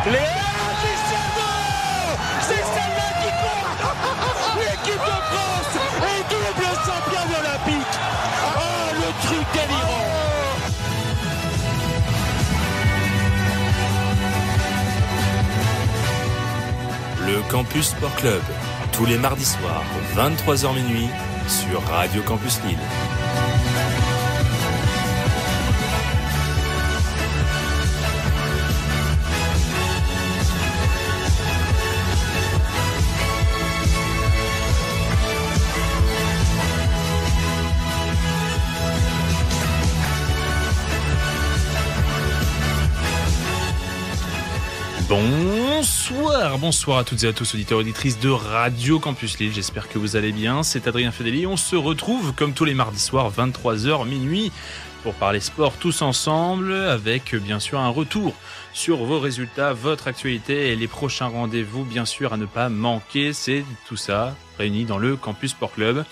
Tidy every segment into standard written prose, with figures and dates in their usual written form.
Cristiano, c'est celle-là qui compte. L'équipe de France est double championne olympique. Oh, le truc délirant. Le Campus Sport Club, tous les mardis soirs, 23h minuit, sur Radio Campus Lille. Bonsoir à toutes et à tous, auditeurs et auditrices de Radio Campus Lille. J'espère que vous allez bien. C'est Adrien Fedeli. On se retrouve comme tous les mardis soirs, 23h minuit, pour parler sport tous ensemble, avec bien sûr un retour sur vos résultats, votre actualité et les prochains rendez-vous, bien sûr, à ne pas manquer. C'est tout ça réuni dans le Campus Sport Club.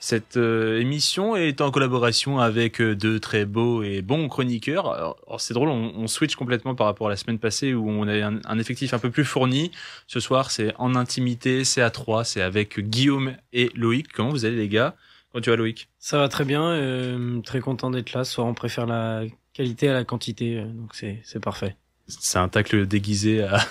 Cette émission est en collaboration avec deux très beaux et bons chroniqueurs. Alors c'est drôle, on switch complètement par rapport à la semaine passée où on a un effectif un peu plus fourni. Ce soir, c'est en intimité, c'est à trois, c'est avec Guillaume et Loïc. Comment vous allez les gars ? Comment tu vas Loïc ? Ça va très bien, très content d'être là. Ce soir, on préfère la qualité à la quantité, donc c'est parfait. C'est un tacle déguisé à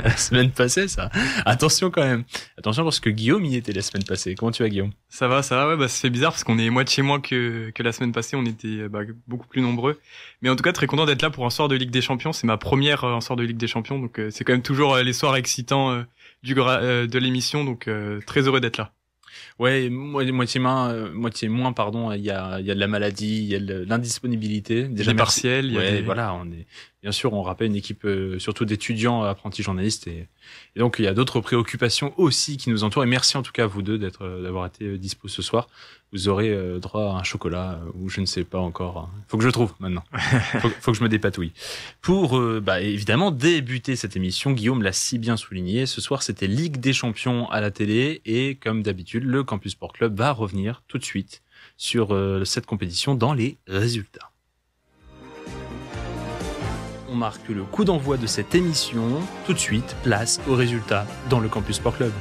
la semaine passée, ça. Attention quand même. Attention parce que Guillaume y était la semaine passée. Comment tu vas, Guillaume ? Ça va, ouais, ça fait bizarre parce qu'on est moitié moins que la semaine passée. On était beaucoup plus nombreux. Mais en tout cas, très content d'être là pour un soir de Ligue des Champions. C'est ma première en soir de Ligue des Champions. Donc, c'est quand même toujours les soirs excitants de l'émission. Donc, très heureux d'être là. Ouais, moitié moins, pardon. Il y a de la maladie, il y a de l'indisponibilité. Déjà, des partiels. Voilà, bien sûr, on rappelle une équipe surtout d'étudiants apprentis journalistes et donc il y a d'autres préoccupations aussi qui nous entourent. Et merci en tout cas à vous deux d'avoir été dispo ce soir. Vous aurez droit à un chocolat ou je ne sais pas encore. Faut que je trouve maintenant. Faut que je me dépatouille. Pour évidemment débuter cette émission, Guillaume l'a si bien souligné. Ce soir, c'était Ligue des Champions à la télé et comme d'habitude, le Campus Sport Club va revenir tout de suite sur cette compétition dans les résultats. On marque le coup d'envoi de cette émission. Tout de suite, place aux résultats dans le Campus Sport Club.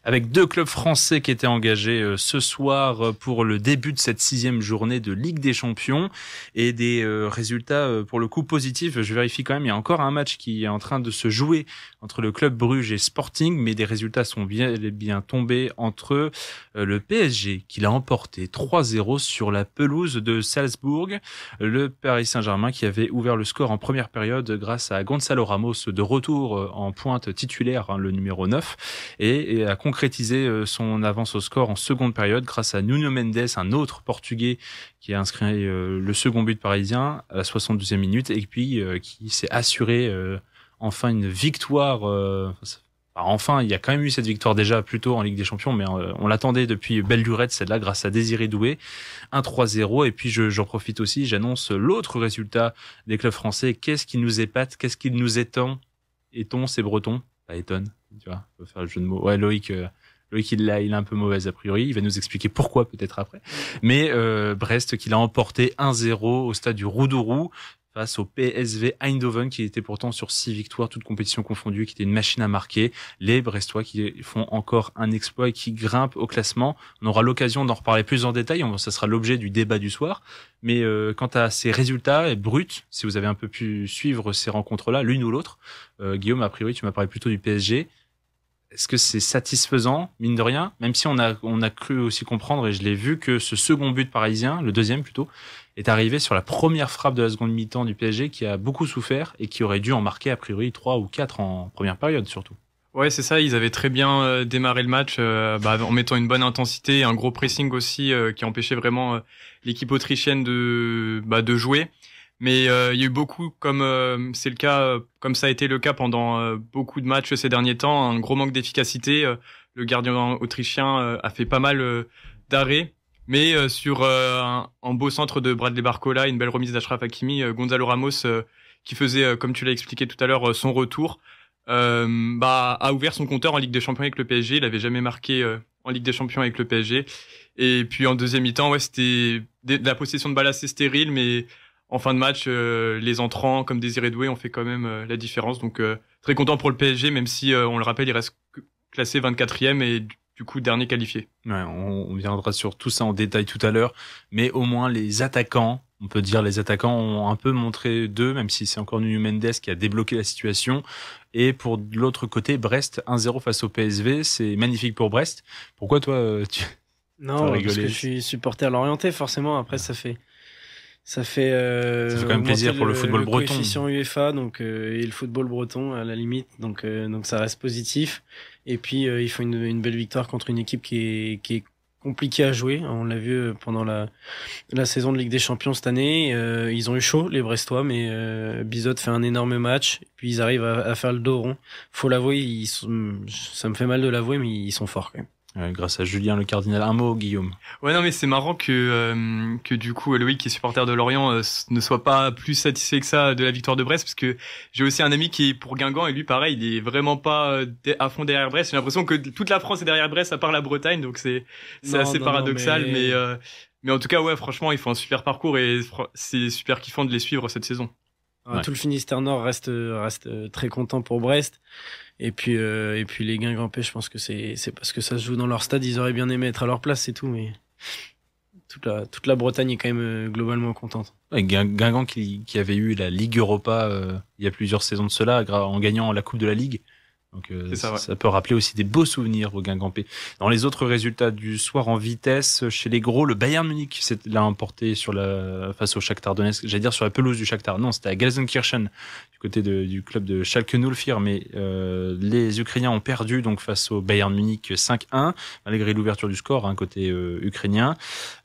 Avec deux clubs français qui étaient engagés ce soir pour le début de cette 6e journée de Ligue des Champions et des résultats pour le coup positifs. Je vérifie quand même, il y a encore un match qui est en train de se jouer entre le club Bruges et Sporting, mais des résultats sont bien tombés entre le PSG qui l'a emporté 3-0 sur la pelouse de Salzbourg, le Paris Saint-Germain qui avait ouvert le score en première période grâce à Gonzalo Ramos de retour en pointe titulaire, le numéro 9, et a concrétisé son avance au score en seconde période grâce à Nuno Mendes, un autre Portugais qui a inscrit le second but parisien à la 72e minute et puis qui s'est assuré enfin une victoire. Enfin, il y a quand même eu cette victoire déjà plus tôt en Ligue des Champions, mais on l'attendait depuis belle lurette, celle-là, grâce à Désiré Doué, 1-3-0. Et puis j'en profite aussi, j'annonce l'autre résultat des clubs français. Qu'est-ce qui nous épate, qu'est-ce qui nous étonne ? C'est breton, pas étonne, tu vois, faut faire le jeu de mots. Ouais, Loïc, il est un peu mauvaise a priori, il va nous expliquer pourquoi peut-être après. Mais Brest qui l'a emporté 1-0 au stade du Roudourou face au PSV Eindhoven qui était pourtant sur 6 victoires, toutes compétitions confondues, qui était une machine à marquer. Les Brestois qui font encore un exploit et qui grimpent au classement. On aura l'occasion d'en reparler plus en détail, ça sera l'objet du débat du soir. Mais quant à ces résultats bruts, si vous avez un peu pu suivre ces rencontres-là, l'une ou l'autre, Guillaume, a priori, tu m'as parlé plutôt du PSG. Est-ce que c'est satisfaisant, mine de rien, même si on a cru aussi comprendre, et je l'ai vu, que ce second but parisien, le deuxième plutôt, est arrivé sur la première frappe de la seconde mi-temps du PSG qui a beaucoup souffert et qui aurait dû en marquer a priori 3 ou 4 en première période surtout. Ouais, c'est ça, ils avaient très bien démarré le match en mettant une bonne intensité et un gros pressing aussi qui empêchait vraiment l'équipe autrichienne de jouer. Mais il y a eu beaucoup, comme c'est le cas, comme ça a été le cas pendant beaucoup de matchs ces derniers temps, un gros manque d'efficacité. Le gardien autrichien a fait pas mal d'arrêts, mais sur un beau centre de Bradley Barcola, une belle remise d'Achraf Hakimi, Gonzalo Ramos qui faisait, comme tu l'as expliqué tout à l'heure, son retour, a ouvert son compteur en Ligue des Champions avec le PSG. Il avait jamais marqué en Ligue des Champions avec le PSG. Et puis en deuxième mi-temps, ouais, c'était de la possession de balle assez stérile, mais en fin de match, les entrants comme Désiré Doué ont fait quand même la différence. Donc très content pour le PSG, même si on le rappelle, il reste classé 24e et du coup dernier qualifié. Ouais, on viendra sur tout ça en détail tout à l'heure, mais au moins les attaquants, on peut dire les attaquants ont un peu montré d'eux, même si c'est encore Nuno Mendes qui a débloqué la situation. Et pour l'autre côté, Brest 1-0 face au PSV, c'est magnifique pour Brest. Pourquoi toi tu Non, parce que je suis supporter lorientais, forcément. Après, ça fait quand même plaisir pour le football breton. Le coefficient UEFA, donc et le football breton à la limite, donc ça reste positif. Et puis il faut une belle victoire contre une équipe qui est compliquée à jouer. On l'a vu pendant la saison de Ligue des Champions cette année. Ils ont eu chaud les Brestois, mais Bizot fait un énorme match. Et puis ils arrivent à faire le dos rond. Faut l'avouer, ça me fait mal de l'avouer, mais ils sont forts quand même. Grâce à Julien Le Cardinal. Un mot, Guillaume. Ouais, non, mais c'est marrant que du coup, Loïc, qui est supporter de Lorient, ne soit pas plus satisfait que ça de la victoire de Brest, parce que j'ai aussi un ami qui est pour Guingamp, et lui, pareil, il est vraiment pas à fond derrière Brest. J'ai l'impression que toute la France est derrière Brest, à part la Bretagne, donc c'est assez paradoxal, mais en tout cas, ouais, franchement, ils font un super parcours et c'est super kiffant de les suivre cette saison. Ouais. Tout le Finistère Nord reste très content pour Brest. Et puis les Guingampais, je pense que c'est parce que ça se joue dans leur stade, ils auraient bien aimé être à leur place, c'est tout, mais toute la Bretagne est quand même globalement contente. Ouais, Guingamp qui avait eu la Ligue Europa il y a plusieurs saisons de cela, en gagnant la Coupe de la Ligue. Donc ça peut rappeler aussi des beaux souvenirs aux Guingampais. Dans les autres résultats du soir en vitesse, chez les gros, le Bayern Munich l'a emporté face au Shakhtar Donetsk. J'allais dire sur la pelouse du Shakhtar. Non, c'était à Gelsenkirchen, du côté du club de Schalke 04. Mais les Ukrainiens ont perdu donc face au Bayern Munich 5-1, malgré l'ouverture du score, côté ukrainien.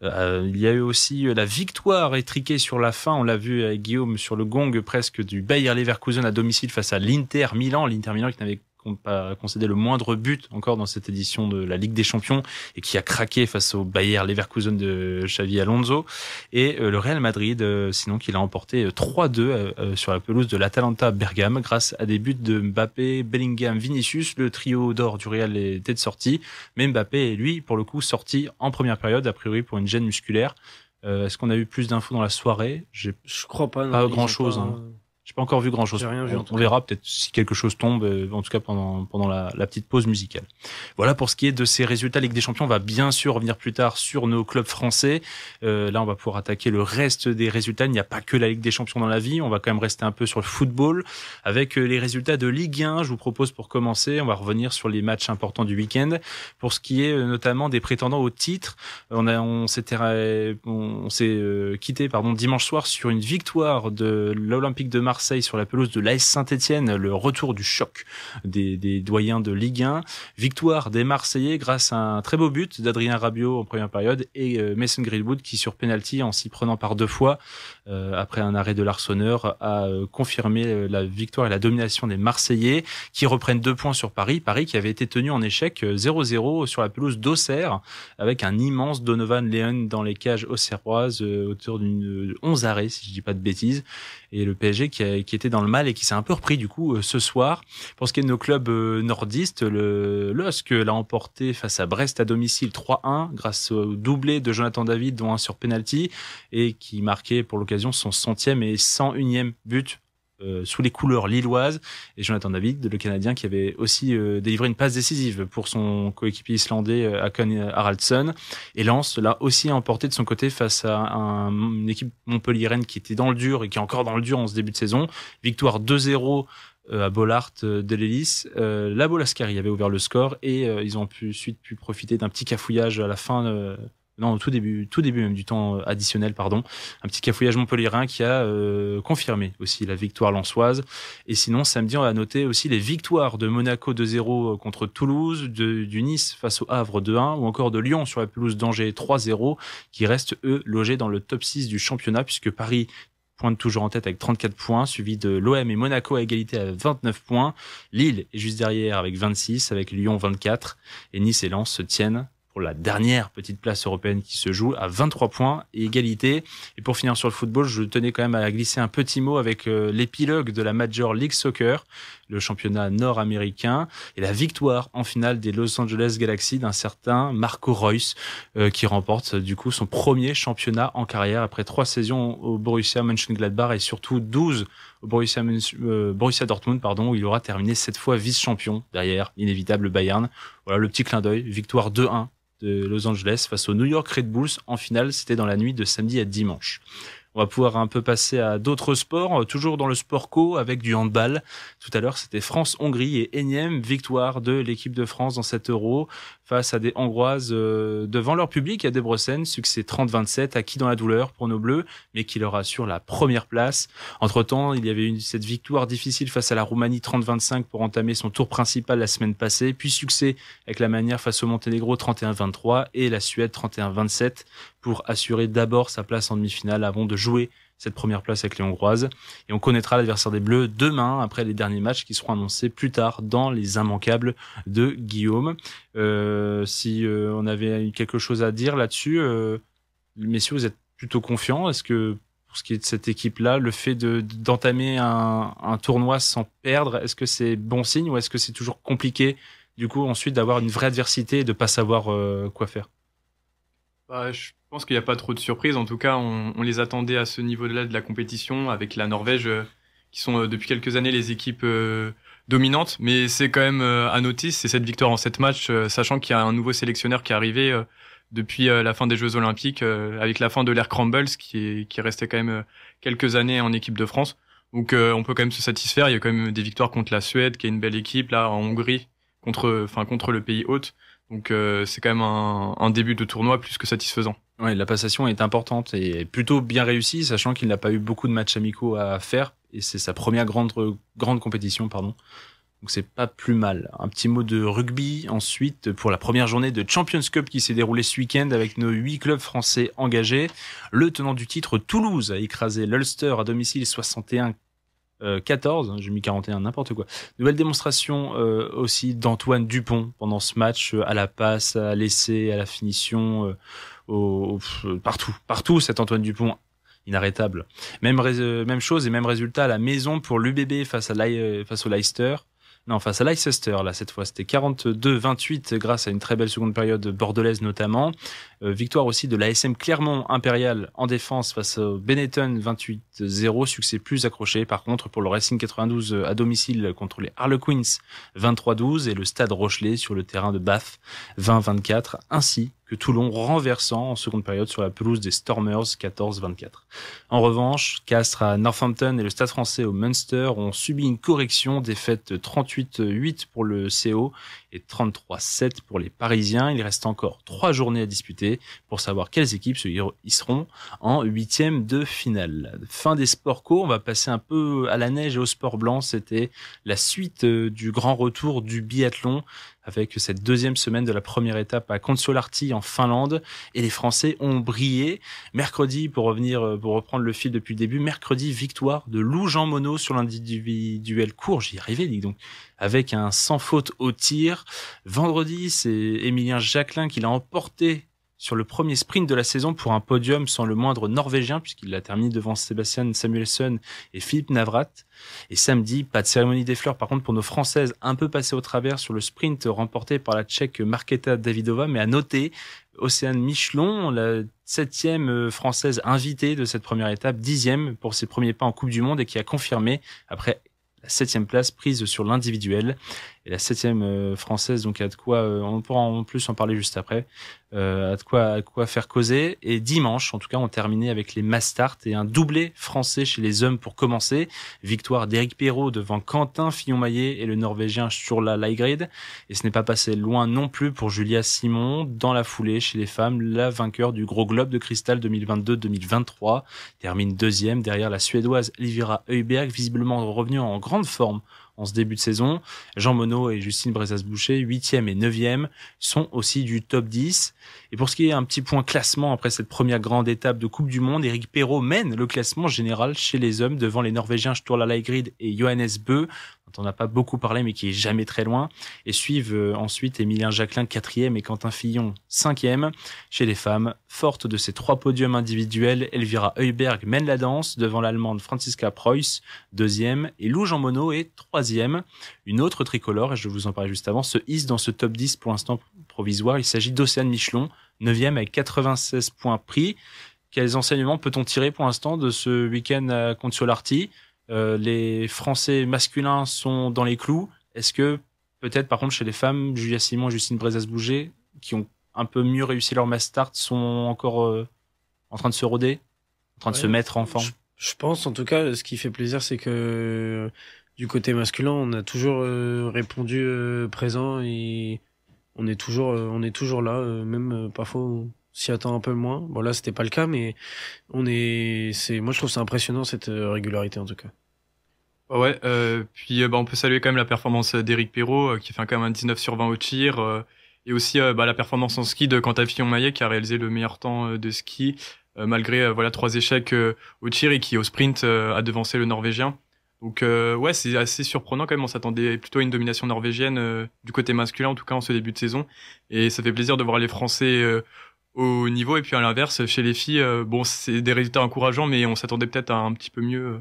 Il y a eu aussi la victoire étriquée sur la fin. On l'a vu avec Guillaume sur le gong presque du Bayer Leverkusen à domicile face à l'Inter Milan. L'Inter Milan qui n'avait pas concédé le moindre but encore dans cette édition de la Ligue des Champions et qui a craqué face au Bayer Leverkusen de Xavi Alonso, et le Real Madrid sinon qui l'a emporté 3-2 sur la pelouse de l'Atalanta Bergame grâce à des buts de Mbappé, Bellingham, Vinicius. Le trio d'or du Real était de sortie, mais Mbappé est lui pour le coup sorti en première période a priori pour une gêne musculaire. Est-ce qu'on a eu plus d'infos dans la soirée? Je crois pas. Pas grand chose. J'ai pas encore vu grand chose. On verra peut-être si quelque chose tombe, en tout cas pendant la petite pause musicale. Voilà pour ce qui est de ces résultats Ligue des Champions. On va bien sûr revenir plus tard sur nos clubs français. Là, on va pouvoir attaquer le reste des résultats. Il n'y a pas que la Ligue des Champions dans la vie. On va quand même rester un peu sur le football avec les résultats de Ligue 1. Je vous propose pour commencer, on va revenir sur les matchs importants du week-end. Pour ce qui est notamment des prétendants au titre, on s'est quitté dimanche soir sur une victoire de l'Olympique de Marseille sur la pelouse de l'AS Saint-Etienne, le retour du choc des doyens de Ligue 1. Victoire des Marseillais grâce à un très beau but d'Adrien Rabiot en première période et Mason Greenwood qui sur penalty en s'y prenant par 2 fois après un arrêt de l'Arseneur a confirmé la victoire et la domination des Marseillais qui reprennent 2 points sur Paris qui avait été tenu en échec 0-0 sur la pelouse d'Auxerre avec un immense Donovan Leon dans les cages auxerroises autour d'une 11 arrêts si je dis pas de bêtises, et le PSG qui était dans le mal et qui s'est un peu repris du coup ce soir. Pour ce qui est de nos clubs nordistes, le LOSC l'a emporté face à Brest à domicile 3-1 grâce au doublé de Jonathan David dont un sur penalty et qui marquait pour l'occasion son 100e et 101e but sous les couleurs lilloises, et Jonathan David, le Canadien, qui avait aussi délivré une passe décisive pour son coéquipier islandais Håkon Haraldsson. Et Lens l'a aussi emporté de son côté face à une équipe montpelliéraine qui était dans le dur et qui est encore dans le dur en ce début de saison. Victoire 2-0 à Bollaert de l'Hélice. La Bolascarie avait ouvert le score et ils ont pu profiter d'un petit cafouillage à la fin au tout début même du temps additionnel, un petit cafouillage montpelliérain qui a confirmé aussi la victoire lensoise. Et sinon, samedi, on va noter aussi les victoires de Monaco 2-0 contre Toulouse, du Nice face au Havre 2-1, ou encore de Lyon sur la pelouse d'Angers 3-0, qui restent, eux, logés dans le top 6 du championnat, puisque Paris pointe toujours en tête avec 34 points, suivi de l'OM et Monaco à égalité à 29 points. Lille est juste derrière avec 26, avec Lyon 24, et Nice et Lens se tiennent pour la dernière petite place européenne qui se joue à 23 points et égalité. Et pour finir sur le football, je tenais quand même à glisser un petit mot avec l'épilogue de la Major League Soccer, le championnat nord-américain, et la victoire en finale des Los Angeles Galaxy d'un certain Marco Reus, qui remporte du coup son premier championnat en carrière après 3 saisons au Borussia Mönchengladbach et surtout 12 au Borussia Dortmund, où il aura terminé cette fois vice-champion derrière l'inévitable Bayern. Voilà le petit clin d'œil, victoire 2-1 de Los Angeles face aux New York Red Bulls en finale, c'était dans la nuit de samedi à dimanche. On va pouvoir un peu passer à d'autres sports, toujours dans le sport co avec du handball. Tout à l'heure, c'était France-Hongrie et énième victoire de l'équipe de France dans cet Euro face à des Hongroises devant leur public à Debrecen. Succès 30-27, acquis dans la douleur pour nos Bleus, mais qui leur assure la première place. Entre-temps, il y avait eu cette victoire difficile face à la Roumanie 30-25 pour entamer son tour principal la semaine passée. Puis succès avec la manière face au Monténégro 31-23 et la Suède 31-27 pour assurer d'abord sa place en demi-finale avant de jouer cette première place avec les Hongroises. Et on connaîtra l'adversaire des Bleus demain, après les derniers matchs qui seront annoncés plus tard dans les immanquables de Guillaume. Si on avait quelque chose à dire là-dessus, messieurs, vous êtes plutôt confiants? Est-ce que, pour ce qui est de cette équipe-là, le fait d'entamer un tournoi sans perdre, est-ce que c'est bon signe ou est-ce que c'est toujours compliqué, du coup, ensuite d'avoir une vraie adversité et de pas savoir quoi faire? Je pense qu'il n'y a pas trop de surprises. En tout cas, on les attendait à ce niveau-là de la compétition avec la Norvège, qui sont depuis quelques années les équipes dominantes. Mais c'est quand même à noter, c'est cette victoire en 7 matchs, sachant qu'il y a un nouveau sélectionneur qui est arrivé depuis la fin des Jeux Olympiques, avec la fin de l'ère Crumbles, qui est resté quand même quelques années en équipe de France. Donc on peut quand même se satisfaire. Il y a quand même des victoires contre la Suède, qui est une belle équipe, là en Hongrie, contre le pays hôte. Donc c'est quand même un début de tournoi plus que satisfaisant. Ouais, la passation est importante et plutôt bien réussie, sachant qu'il n'a pas eu beaucoup de matchs amicaux à faire et c'est sa première grande compétition, Donc c'est pas plus mal. Un petit mot de rugby ensuite pour la première journée de Champions Cup qui s'est déroulée ce week-end avec nos 8 clubs français engagés. Le tenant du titre, Toulouse, a écrasé l'Ulster à domicile 61-14, j'ai mis 41, n'importe quoi. Nouvelle démonstration aussi d'Antoine Dupont pendant ce match, à la passe, à l'essai, à la finition, partout cet Antoine Dupont inarrêtable. Même chose et même résultat à la maison pour l'UBB face au Leicester. Non, face à Leicester, là, cette fois, c'était 42-28 grâce à une très belle seconde période bordelaise notamment. Victoire aussi de l'ASM Clermont Impérial en défense face au Benetton 28-0. Succès plus accroché, par contre, pour le Racing 92 à domicile contre les Harlequins 23-12 et le Stade Rochelet sur le terrain de Bath 20-24, ainsi que Toulon renversant en seconde période sur la pelouse des Stormers 14-24. En revanche, Castres à Northampton et le Stade Français au Munster ont subi une correction, défaite 38-8 pour le CO et 33-7 pour les Parisiens. Il reste encore 3 journées à disputer pour savoir quelles équipes y seront en 8e de finale. Fin des sports co, on va passer un peu à la neige et au sport blanc. C'était la suite du grand retour du biathlon avec cette deuxième semaine de la première étape à Kontiolahti en Finlande. Et les Français ont brillé. Mercredi, pour reprendre le fil depuis le début, mercredi, victoire de Lou Jean Monod sur l'individuel court. J'y arrivais, donc, avec un sans faute au tir. Vendredi, c'est Émilien Jacquelin qui l'a emporté sur le premier sprint de la saison pour un podium sans le moindre norvégien, puisqu'il l'a terminé devant Sebastian Samuelsson et Philippe Navrat. Et samedi, pas de cérémonie des fleurs, par contre, pour nos Françaises, un peu passées au travers sur le sprint remporté par la Tchèque Markéta Davidová, mais à noter, Océane Michelon, la 7e Française invitée de cette première étape, 10e pour ses premiers pas en Coupe du Monde et qui a confirmé, après la 7e place prise sur l'individuel. Et la 7e Française, donc a de quoi, on pourra en plus en parler juste après, a de quoi faire causer. Et dimanche, en tout cas, on terminait avec les mass start et un doublé français chez les hommes pour commencer. Victoire d'Éric Perrault devant Quentin Fillon-Maillet et le Norvégien Sturla Lægreid. Et ce n'est pas passé loin non plus pour Julia Simon. Dans la foulée, chez les femmes, la vainqueur du Gros Globe de Cristal 2022-2023 termine 2e derrière la Suédoise Elvira Höjberg, visiblement revenue en grande forme en ce début de saison. Jean Monod et Justine Brezas-Boucher, 8e et 9e, sont aussi du top 10. Et pour ce qui est un petit point classement après cette première grande étape de Coupe du Monde, Éric Perrault mène le classement général chez les hommes devant les Norvégiens Sturla Lægreid et Johannes Bø. dont on n'a pas beaucoup parlé, mais qui est jamais très loin. Et suivent ensuite Émilien Jacquelin, 4e, et Quentin Fillon, 5e. Chez les femmes, forte de ses 3 podiums individuels, Elvira Heuberg mène la danse devant l'Allemande Franziska Preuss, 2e, et Lou Jean Monod est 3e. Une autre tricolore, et je vous en parlais juste avant, se hisse dans ce top 10 pour l'instant provisoire. Il s'agit d'Océane Michelon, 9e avec 96 points pris. Quels enseignements peut-on tirer pour l'instant de ce week-end à Conti-Solarti? Les Français masculins sont dans les clous. Est-ce que peut-être par contre chez les femmes, Julia Simon et Justine Brezas-Bouger, qui ont un peu mieux réussi leur mass start, sont encore en train de se roder, en train de se mettre en forme? Je pense en tout cas, ce qui fait plaisir, c'est que du côté masculin, on a toujours répondu présent et on est toujours là, même parfois on s'y attend un peu moins. Bon là, c'était pas le cas, mais moi je trouve ça impressionnant cette régularité en tout cas. Ouais, puis on peut saluer quand même la performance d'Éric Perrault qui fait quand même un 19 sur 20 au tir, et aussi la performance en ski de Quentin Fillon-Maillet qui a réalisé le meilleur temps de ski malgré 3 échecs au tir et qui au sprint a devancé le Norvégien. Donc ouais, c'est assez surprenant quand même. On s'attendait plutôt à une domination norvégienne du côté masculin en tout cas en ce début de saison, et ça fait plaisir de voir les Français au niveau. Et puis à l'inverse, chez les filles, c'est des résultats encourageants, mais on s'attendait peut-être à un petit peu mieux.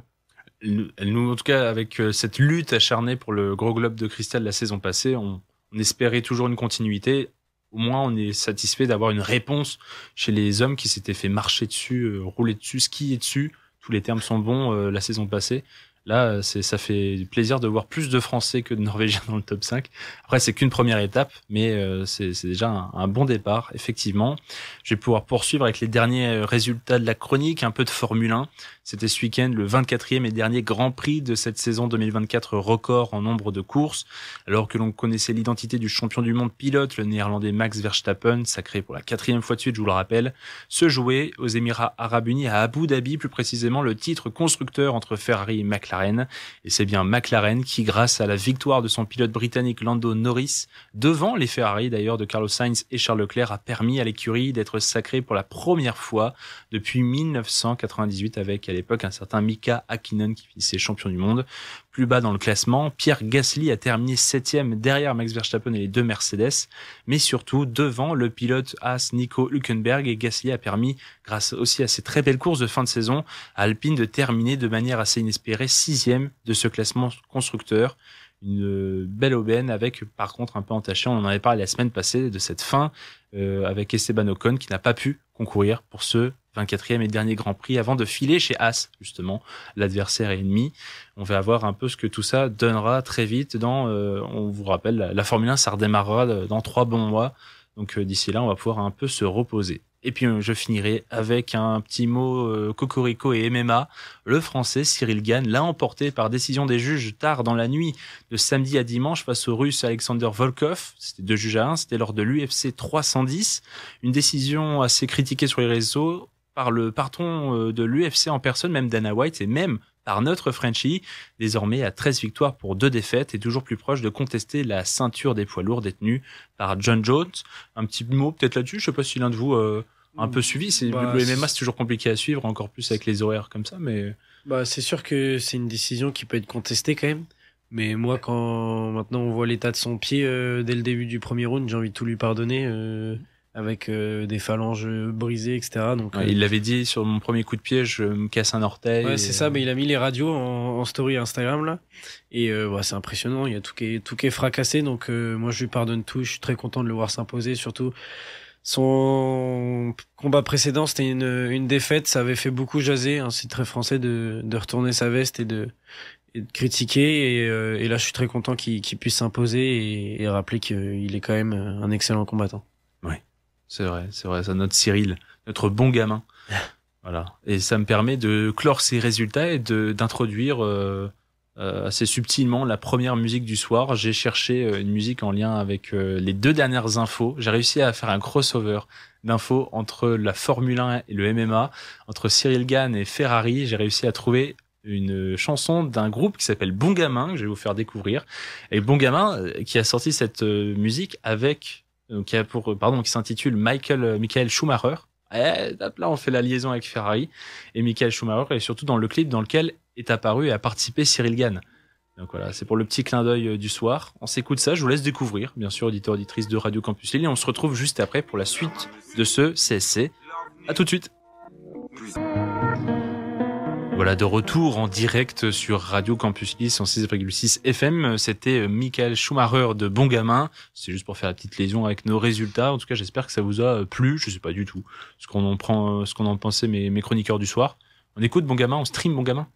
Nous, en tout cas, avec cette lutte acharnée pour le gros globe de cristal la saison passée, on espérait toujours une continuité. Au moins, on est satisfait d'avoir une réponse chez les hommes qui s'étaient fait marcher dessus, rouler dessus, skier dessus. Tous les termes sont bons la saison passée. Là, ça fait plaisir de voir plus de Français que de Norvégiens dans le top 5. Après, c'est qu'une première étape, mais c'est déjà un bon départ, effectivement. Je vais pouvoir poursuivre avec les derniers résultats de la chronique, un peu de Formule 1. C'était ce week-end le 24e et dernier Grand Prix de cette saison 2024 record en nombre de courses. Alors que l'on connaissait l'identité du champion du monde pilote, le néerlandais Max Verstappen, sacré pour la 4e fois de suite, je vous le rappelle, se jouait aux Émirats Arabes Unis à Abu Dhabi, plus précisément le titre constructeur entre Ferrari et McLaren. Et c'est bien McLaren qui, grâce à la victoire de son pilote britannique Lando Norris, devant les Ferrari d'ailleurs de Carlos Sainz et Charles Leclerc, a permis à l'écurie d'être sacré pour la première fois depuis 1998 avec à l'époque un certain Mika Hakkinen qui finissait champion du monde. Plus bas dans le classement, Pierre Gasly a terminé 7e derrière Max Verstappen et les 2 Mercedes, mais surtout devant le pilote Haas Nico Hülkenberg, et Gasly a permis, grâce aussi à ses très belles courses de fin de saison, à Alpine de terminer de manière assez inespérée 6e de ce classement constructeur. Une belle aubaine avec, par contre, un peu entaché, on en avait parlé la semaine passée de cette fin avec Esteban Ocon qui n'a pas pu concourir pour ce 24e et dernier Grand Prix avant de filer chez Haas, justement, l'adversaire et ennemi. On va voir un peu ce que tout ça donnera très vite on vous rappelle, la Formule 1, ça redémarrera dans 3 bons mois. Donc d'ici là, on va pouvoir un peu se reposer. Et puis je finirai avec un petit mot cocorico et MMA. Le Français Cyril Gane l'a emporté par décision des juges tard dans la nuit de samedi à dimanche face au Russe Alexander Volkov. C'était 2 juges à 1, c'était lors de l'UFC 310. Une décision assez critiquée sur les réseaux par le patron de l'UFC en personne, même Dana White, et même par notre Frenchie, désormais à 13 victoires pour 2 défaites et toujours plus proche de contester la ceinture des poids lourds détenue par John Jones. Un petit mot peut-être là-dessus, je sais pas si l'un de vous un peu suivi. Le MMA, c'est toujours compliqué à suivre, encore plus avec les horaires comme ça, mais... C'est sûr que c'est une décision qui peut être contestée quand même. Mais moi, quand maintenant on voit l'état de son pied dès le début du premier round, j'ai envie de tout lui pardonner. Avec des phalanges brisées, etc. Donc, il l'avait dit sur mon premier coup de pied, je me casse un orteil. Ouais, c'est ça, mais il a mis les radios en story Instagram, là. Et c'est impressionnant, il y a tout qui est fracassé, donc moi je lui pardonne tout, je suis très content de le voir s'imposer, surtout son combat précédent, c'était une défaite, ça avait fait beaucoup jaser, hein, c'est très français de retourner sa veste et de critiquer, et là je suis très content qu'il puisse s'imposer et rappeler qu'il est quand même un excellent combattant. Ouais. C'est vrai, ça, notre Cyril, notre bon gamin. Voilà. Et ça me permet de clore ces résultats et d'introduire assez subtilement la première musique du soir. J'ai cherché une musique en lien avec les 2 dernières infos. J'ai réussi à faire un crossover d'infos entre la Formule 1 et le MMA, entre Cyril Gane et Ferrari. J'ai réussi à trouver une chanson d'un groupe qui s'appelle Bon Gamin, que je vais vous faire découvrir. Et Bon Gamin, qui a sorti cette musique avec... qui s'intitule Michael Schumacher. Là, on fait la liaison avec Ferrari et Michael Schumacher, et surtout dans le clip dans lequel est apparu et a participé Cyril Gane. Donc voilà, c'est pour le petit clin d'œil du soir. On s'écoute ça, je vous laisse découvrir, bien sûr, auditeurs, auditrices de Radio Campus Lille. Et on se retrouve juste après pour la suite de ce CSC. À tout de suite. Voilà, de retour en direct sur Radio Campus Lille 106,6 FM. C'était Michael Schumacher de Bon Gamin. C'est juste pour faire la petite lésion avec nos résultats. En tout cas, j'espère que ça vous a plu. Je sais pas du tout ce qu'on en pensait mes chroniqueurs du soir. On écoute Bon Gamin, on stream Bon Gamin.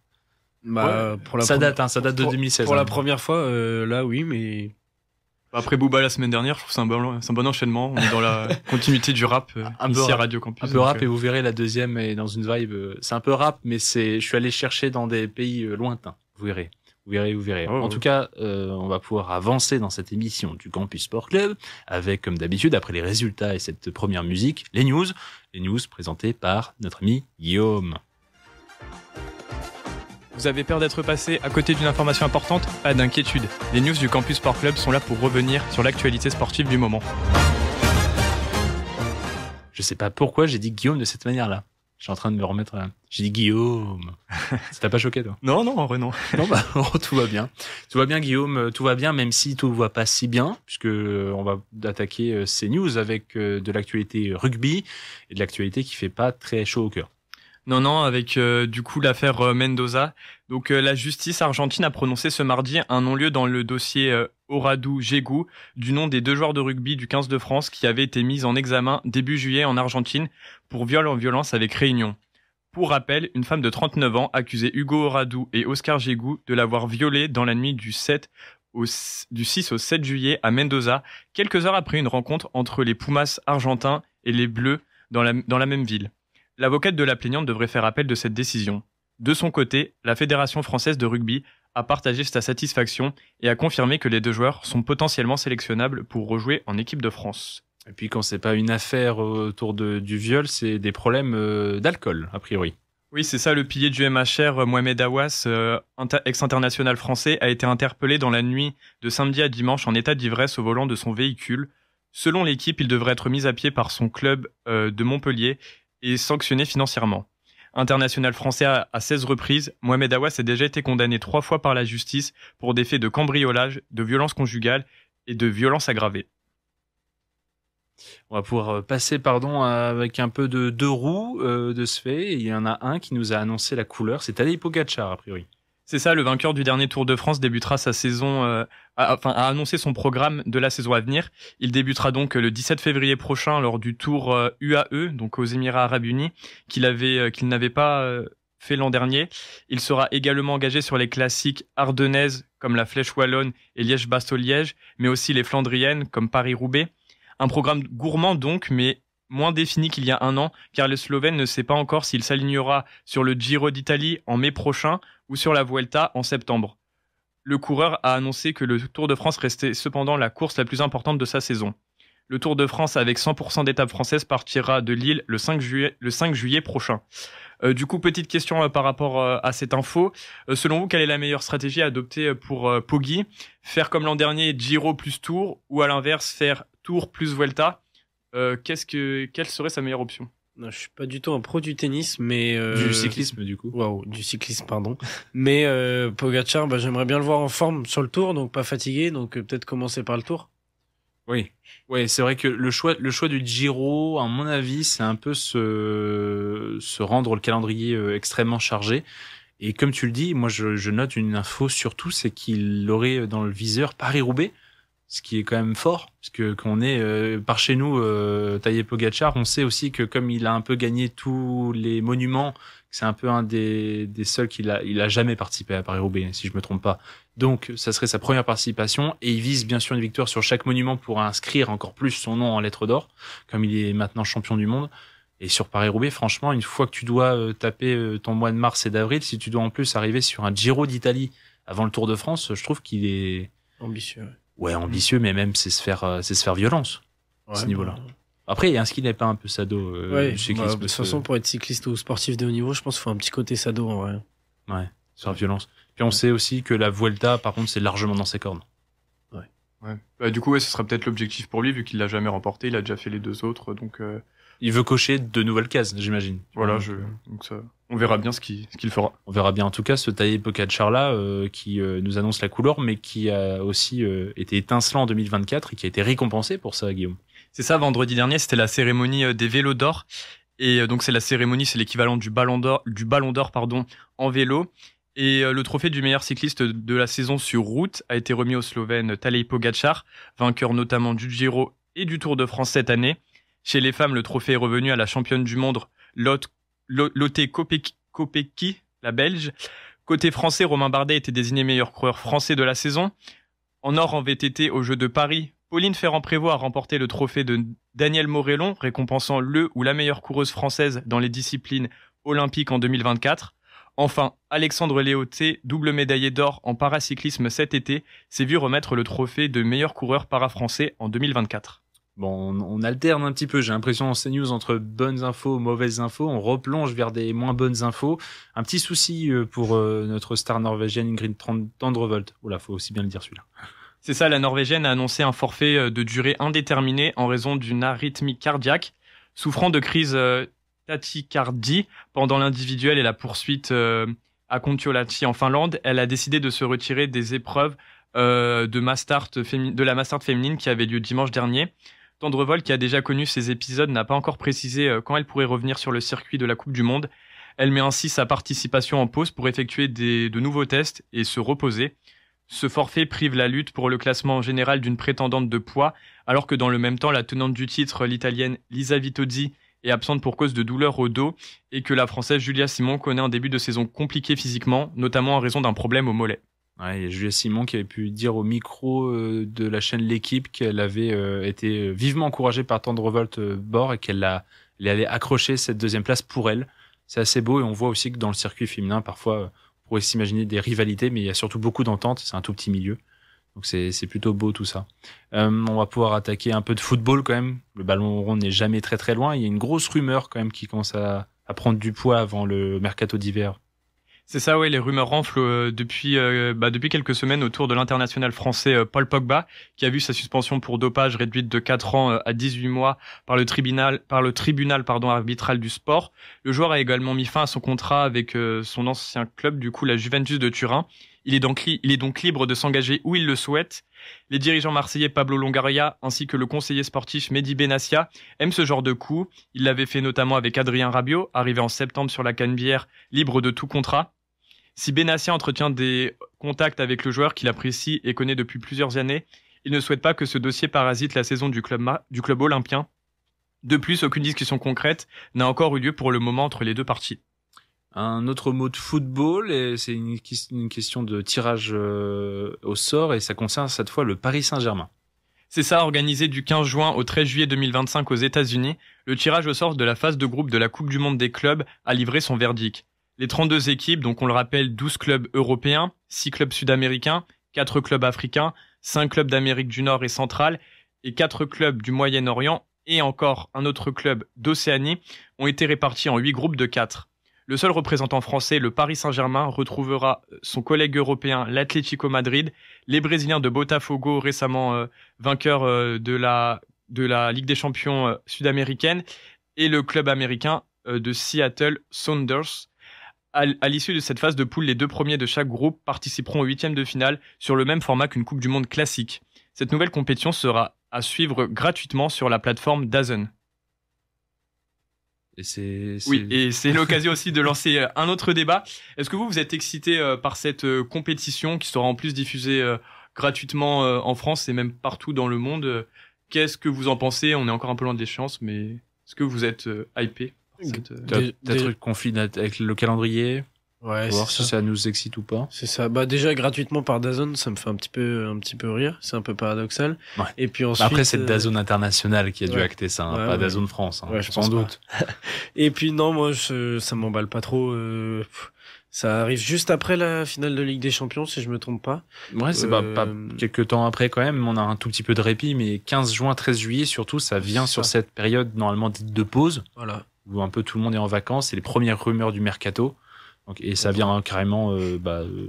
Bah, ouais. Ça date de 2016. Pour la première fois, là, oui, mais... Après Booba la semaine dernière, je trouve que c'est un bon enchaînement. On est dans la continuité du rap ici à Radio Campus. Un peu rap et vous verrez la deuxième est dans une vibe. C'est un peu rap, mais je suis allé chercher dans des pays lointains. Vous verrez. En tout cas, on va pouvoir avancer dans cette émission du Campus Sport Club avec, comme d'habitude, après les résultats et cette première musique, les news présentées par notre ami Guillaume. Vous avez peur d'être passé à côté d'une information importante? Pas d'inquiétude. Les news du Campus Sport Club sont là pour revenir sur l'actualité sportive du moment. Je sais pas pourquoi j'ai dit Guillaume de cette manière-là. Je suis en train de me remettre là. J'ai dit Guillaume. Ça t'a pas choqué, toi? Non, en vrai, non. Non, bah, tout va bien. Tout va bien, Guillaume. Tout va bien, même si tout va pas si bien, puisque on va attaquer ces news avec de l'actualité rugby et de l'actualité qui fait pas très chaud au cœur. Non, avec du coup l'affaire Mendoza. Donc la justice argentine a prononcé ce mardi un non-lieu dans le dossier Oradou Jégou, du nom des 2 joueurs de rugby du 15 de France qui avaient été mis en examen début juillet en Argentine pour viol en violence avec réunion. Pour rappel, une femme de 39 ans accusait Hugo Oradou et Oscar Jégou de l'avoir violé dans la nuit du 6 au 7 juillet à Mendoza, quelques heures après une rencontre entre les Pumas argentins et les Bleus dans la même ville. L'avocate de la plaignante devrait faire appel de cette décision. De son côté, la Fédération française de rugby a partagé sa satisfaction et a confirmé que les 2 joueurs sont potentiellement sélectionnables pour rejouer en équipe de France. Et puis quand c'est pas une affaire autour du viol, c'est des problèmes d'alcool, a priori. Oui, c'est ça, le pilier du MHR, Mohamed Awas, ex-international français, a été interpellé dans la nuit de samedi à dimanche en état d'ivresse au volant de son véhicule. Selon l'équipe, il devrait être mis à pied par son club de Montpellier et sanctionné financièrement. International français à 16 reprises, Mohamed Awas a déjà été condamné 3 fois par la justice pour des faits de cambriolage, de violence conjugale et de violence aggravée. On va pouvoir passer avec un peu de 2 roues de ce fait. Il y en a un qui nous a annoncé la couleur, c'est Tadej Pogačar a priori. C'est ça, le vainqueur du dernier Tour de France débutera sa saison, a annoncé son programme de la saison à venir. Il débutera donc le 17 février prochain lors du Tour UAE, donc aux Émirats Arabes Unis, qu'il n'avait pas fait l'an dernier. Il sera également engagé sur les classiques ardennaises comme la Flèche Wallonne et Liège-Bastogne-Liège, mais aussi les Flandriennes comme Paris-Roubaix. Un programme gourmand donc, mais moins défini qu'il y a un an, car le Slovène ne sait pas encore s'il s'alignera sur le Giro d'Italie en mai prochain ou sur la Vuelta en septembre. Le coureur a annoncé que le Tour de France restait cependant la course la plus importante de sa saison. Le Tour de France avec 100% d'étapes françaises partira de Lille le 5 juillet prochain. Du coup, petite question par rapport à cette info. Selon vous, quelle est la meilleure stratégie à adopter pour Poggi? Faire comme l'an dernier, Giro plus Tour, ou à l'inverse, faire Tour plus Vuelta? Quelle serait sa meilleure option? Non, je suis pas du tout un pro du tennis, mais du cyclisme du coup. Waouh, du cyclisme, pardon. Mais Pogačar, j'aimerais bien le voir en forme sur le Tour, donc pas fatigué, donc peut-être commencer par le Tour. Oui, c'est vrai que le choix du Giro, à mon avis, c'est un peu se rendre le calendrier extrêmement chargé. Et comme tu le dis, moi je note une info surtout, c'est qu'il aurait dans le viseur Paris-Roubaix. Ce qui est quand même fort, parce que quand on est par chez nous, Tadej Pogačar, on sait aussi que comme il a un peu gagné tous les monuments, c'est un peu un des seuls il a jamais participé à Paris-Roubaix, si je me trompe pas. Donc, ça serait sa première participation, et il vise bien sûr une victoire sur chaque monument pour inscrire encore plus son nom en lettres d'or, comme il est maintenant champion du monde. Et sur Paris-Roubaix, franchement, une fois que tu dois taper ton mois de mars et d'avril, si tu dois en plus arriver sur un Giro d'Italie avant le Tour de France, je trouve qu'il est ambitieux. Ouais, ambitieux, mais même c'est se faire violence à ce niveau-là. Après, est-ce qu'il n'est pas un peu sado du cyclisme? De toute façon, pour être cycliste ou sportif de haut niveau, je pense qu'il faut un petit côté sado en vrai. Ouais, se faire violence. Puis on sait aussi que la Vuelta, par contre, c'est largement dans ses cordes. Ouais. Du coup, ce serait peut-être l'objectif pour lui, vu qu'il l'a jamais remporté. Il a déjà fait les 2 autres, donc Il veut cocher de nouvelles cases, j'imagine. Voilà, donc ça, on verra bien ce qu'il fera. On verra bien en tout cas ce Tadej Pogačar là qui nous annonce la couleur, mais qui a aussi été étincelant en 2024 et qui a été récompensé pour ça, Guillaume. C'est ça, vendredi dernier, c'était la cérémonie des vélos d'or. Et donc c'est l'équivalent du Ballon d'Or, en vélo. Et le trophée du meilleur cycliste de la saison sur route a été remis au Slovène Tadej Pogačar, vainqueur notamment du Giro et du Tour de France cette année. Chez les femmes, le trophée est revenu à la championne du monde Lotte Kopecky, la Belge. Côté français, Romain Bardet était désigné meilleur coureur français de la saison. En or en VTT aux Jeux de Paris, Pauline Ferrand-Prévot a remporté le trophée de Daniel Morellon, récompensant le ou la meilleure coureuse française dans les disciplines olympiques en 2024. Enfin, Alexandre Léoté, double médaillé d'or en paracyclisme cet été, s'est vu remettre le trophée de meilleur coureur para-français en 2024. Bon, on alterne un petit peu, j'ai l'impression en CNews entre bonnes infos, mauvaises infos, on replonge vers des moins bonnes infos. Un petit souci pour notre star norvégienne Ingrid Tandrevold. Oula, faut aussi bien le dire celui-là. C'est ça, la Norvégienne a annoncé un forfait de durée indéterminée en raison d'une arythmie cardiaque. Souffrant de crise tachycardie pendant l'individuel et la poursuite à Kontiolahti en Finlande, elle a décidé de se retirer des épreuves de la Mastart féminine qui avait lieu dimanche dernier. Tandrevold, qui a déjà connu ces épisodes, n'a pas encore précisé quand elle pourrait revenir sur le circuit de la Coupe du Monde. Elle met ainsi sa participation en pause pour effectuer de nouveaux tests et se reposer. Ce forfait prive la lutte pour le classement général d'une prétendante de poids, alors que dans le même temps, la tenante du titre, l'italienne Lisa Vitozzi, est absente pour cause de douleurs au dos et que la française Julia Simon connaît un début de saison compliqué physiquement, notamment en raison d'un problème au mollet. Ouais, il y a Julia Simon qui avait pu dire au micro de la chaîne L'Équipe qu'elle avait été vivement encouragée par Tandrevold Bord et qu'elle allait accrocher cette deuxième place pour elle. C'est assez beau et on voit aussi que dans le circuit féminin, parfois, on pourrait s'imaginer des rivalités, mais il y a surtout beaucoup d'entente. C'est un tout petit milieu. Donc c'est plutôt beau tout ça. On va pouvoir attaquer un peu de football quand même. Le ballon rond n'est jamais très très loin. Il y a une grosse rumeur quand même qui commence à prendre du poids avant le mercato d'hiver. C'est ça, ouais, les rumeurs renflent depuis quelques semaines autour de l'international français Paul Pogba, qui a vu sa suspension pour dopage réduite de 4 ans à 18 mois par le tribunal arbitral du sport. Le joueur a également mis fin à son contrat avec son ancien club, du coup la Juventus de Turin. Il est donc libre de s'engager où il le souhaite. Les dirigeants marseillais Pablo Longoria ainsi que le conseiller sportif Mehdi Benassia aiment ce genre de coup. Il l'avait fait notamment avec Adrien Rabiot, arrivé en septembre sur la Canebière, libre de tout contrat. Si Benassia entretient des contacts avec le joueur qu'il apprécie et connaît depuis plusieurs années, il ne souhaite pas que ce dossier parasite la saison du club olympien. De plus, aucune discussion concrète n'a encore eu lieu pour le moment entre les deux parties. Un autre mot de football, et c'est une question de tirage au sort, et ça concerne cette fois le Paris Saint-Germain. C'est ça, organisé du 15 juin au 13 juillet 2025 aux États-Unis, le tirage au sort de la phase de groupe de la Coupe du Monde des clubs a livré son verdict. Les 32 équipes, donc on le rappelle, 12 clubs européens, 6 clubs sud-américains, 4 clubs africains, 5 clubs d'Amérique du Nord et centrale, et 4 clubs du Moyen-Orient, et encore un autre club d'Océanie, ont été répartis en 8 groupes de 4. Le seul représentant français, le Paris Saint-Germain, retrouvera son collègue européen, l'Atlético Madrid, les Brésiliens de Botafogo, récemment vainqueurs de la Ligue des Champions sud-américaine, et le club américain de Seattle Sounders. À l'issue de cette phase de poule, les 2 premiers de chaque groupe participeront au 8e de finale sur le même format qu'une Coupe du Monde classique. Cette nouvelle compétition sera à suivre gratuitement sur la plateforme DAZN. Oui, et c'est l'occasion aussi de lancer un autre débat. Est-ce que vous êtes excité par cette compétition qui sera en plus diffusée gratuitement en France et même partout dans le monde? Qu'est-ce que vous en pensez? On est encore un peu loin de l'échéance, mais est-ce que vous êtes hypé? Peut-être une conflit avec le calendrier. Ouais, voir si ça nous excite ou pas. C'est ça. Bah déjà gratuitement par DAZN, ça me fait un petit peu rire. C'est un peu paradoxal. Ouais. Et puis ensuite. Après c'est DAZN international qui a dû acter ça, hein, pas DAZN France. Hein, ouais, je sans doute. Et puis non, moi ça m'emballe pas trop. Ça arrive juste après la finale de Ligue des Champions, si je me trompe pas. Ouais, c'est pas quelques temps après quand même. On a un tout petit peu de répit, mais 15 juin, 13 juillet surtout, ça vient sur cette période normalement dite de pause. Voilà. Où un peu tout le monde est en vacances. C'est les premières rumeurs du mercato. Donc, et ça vient carrément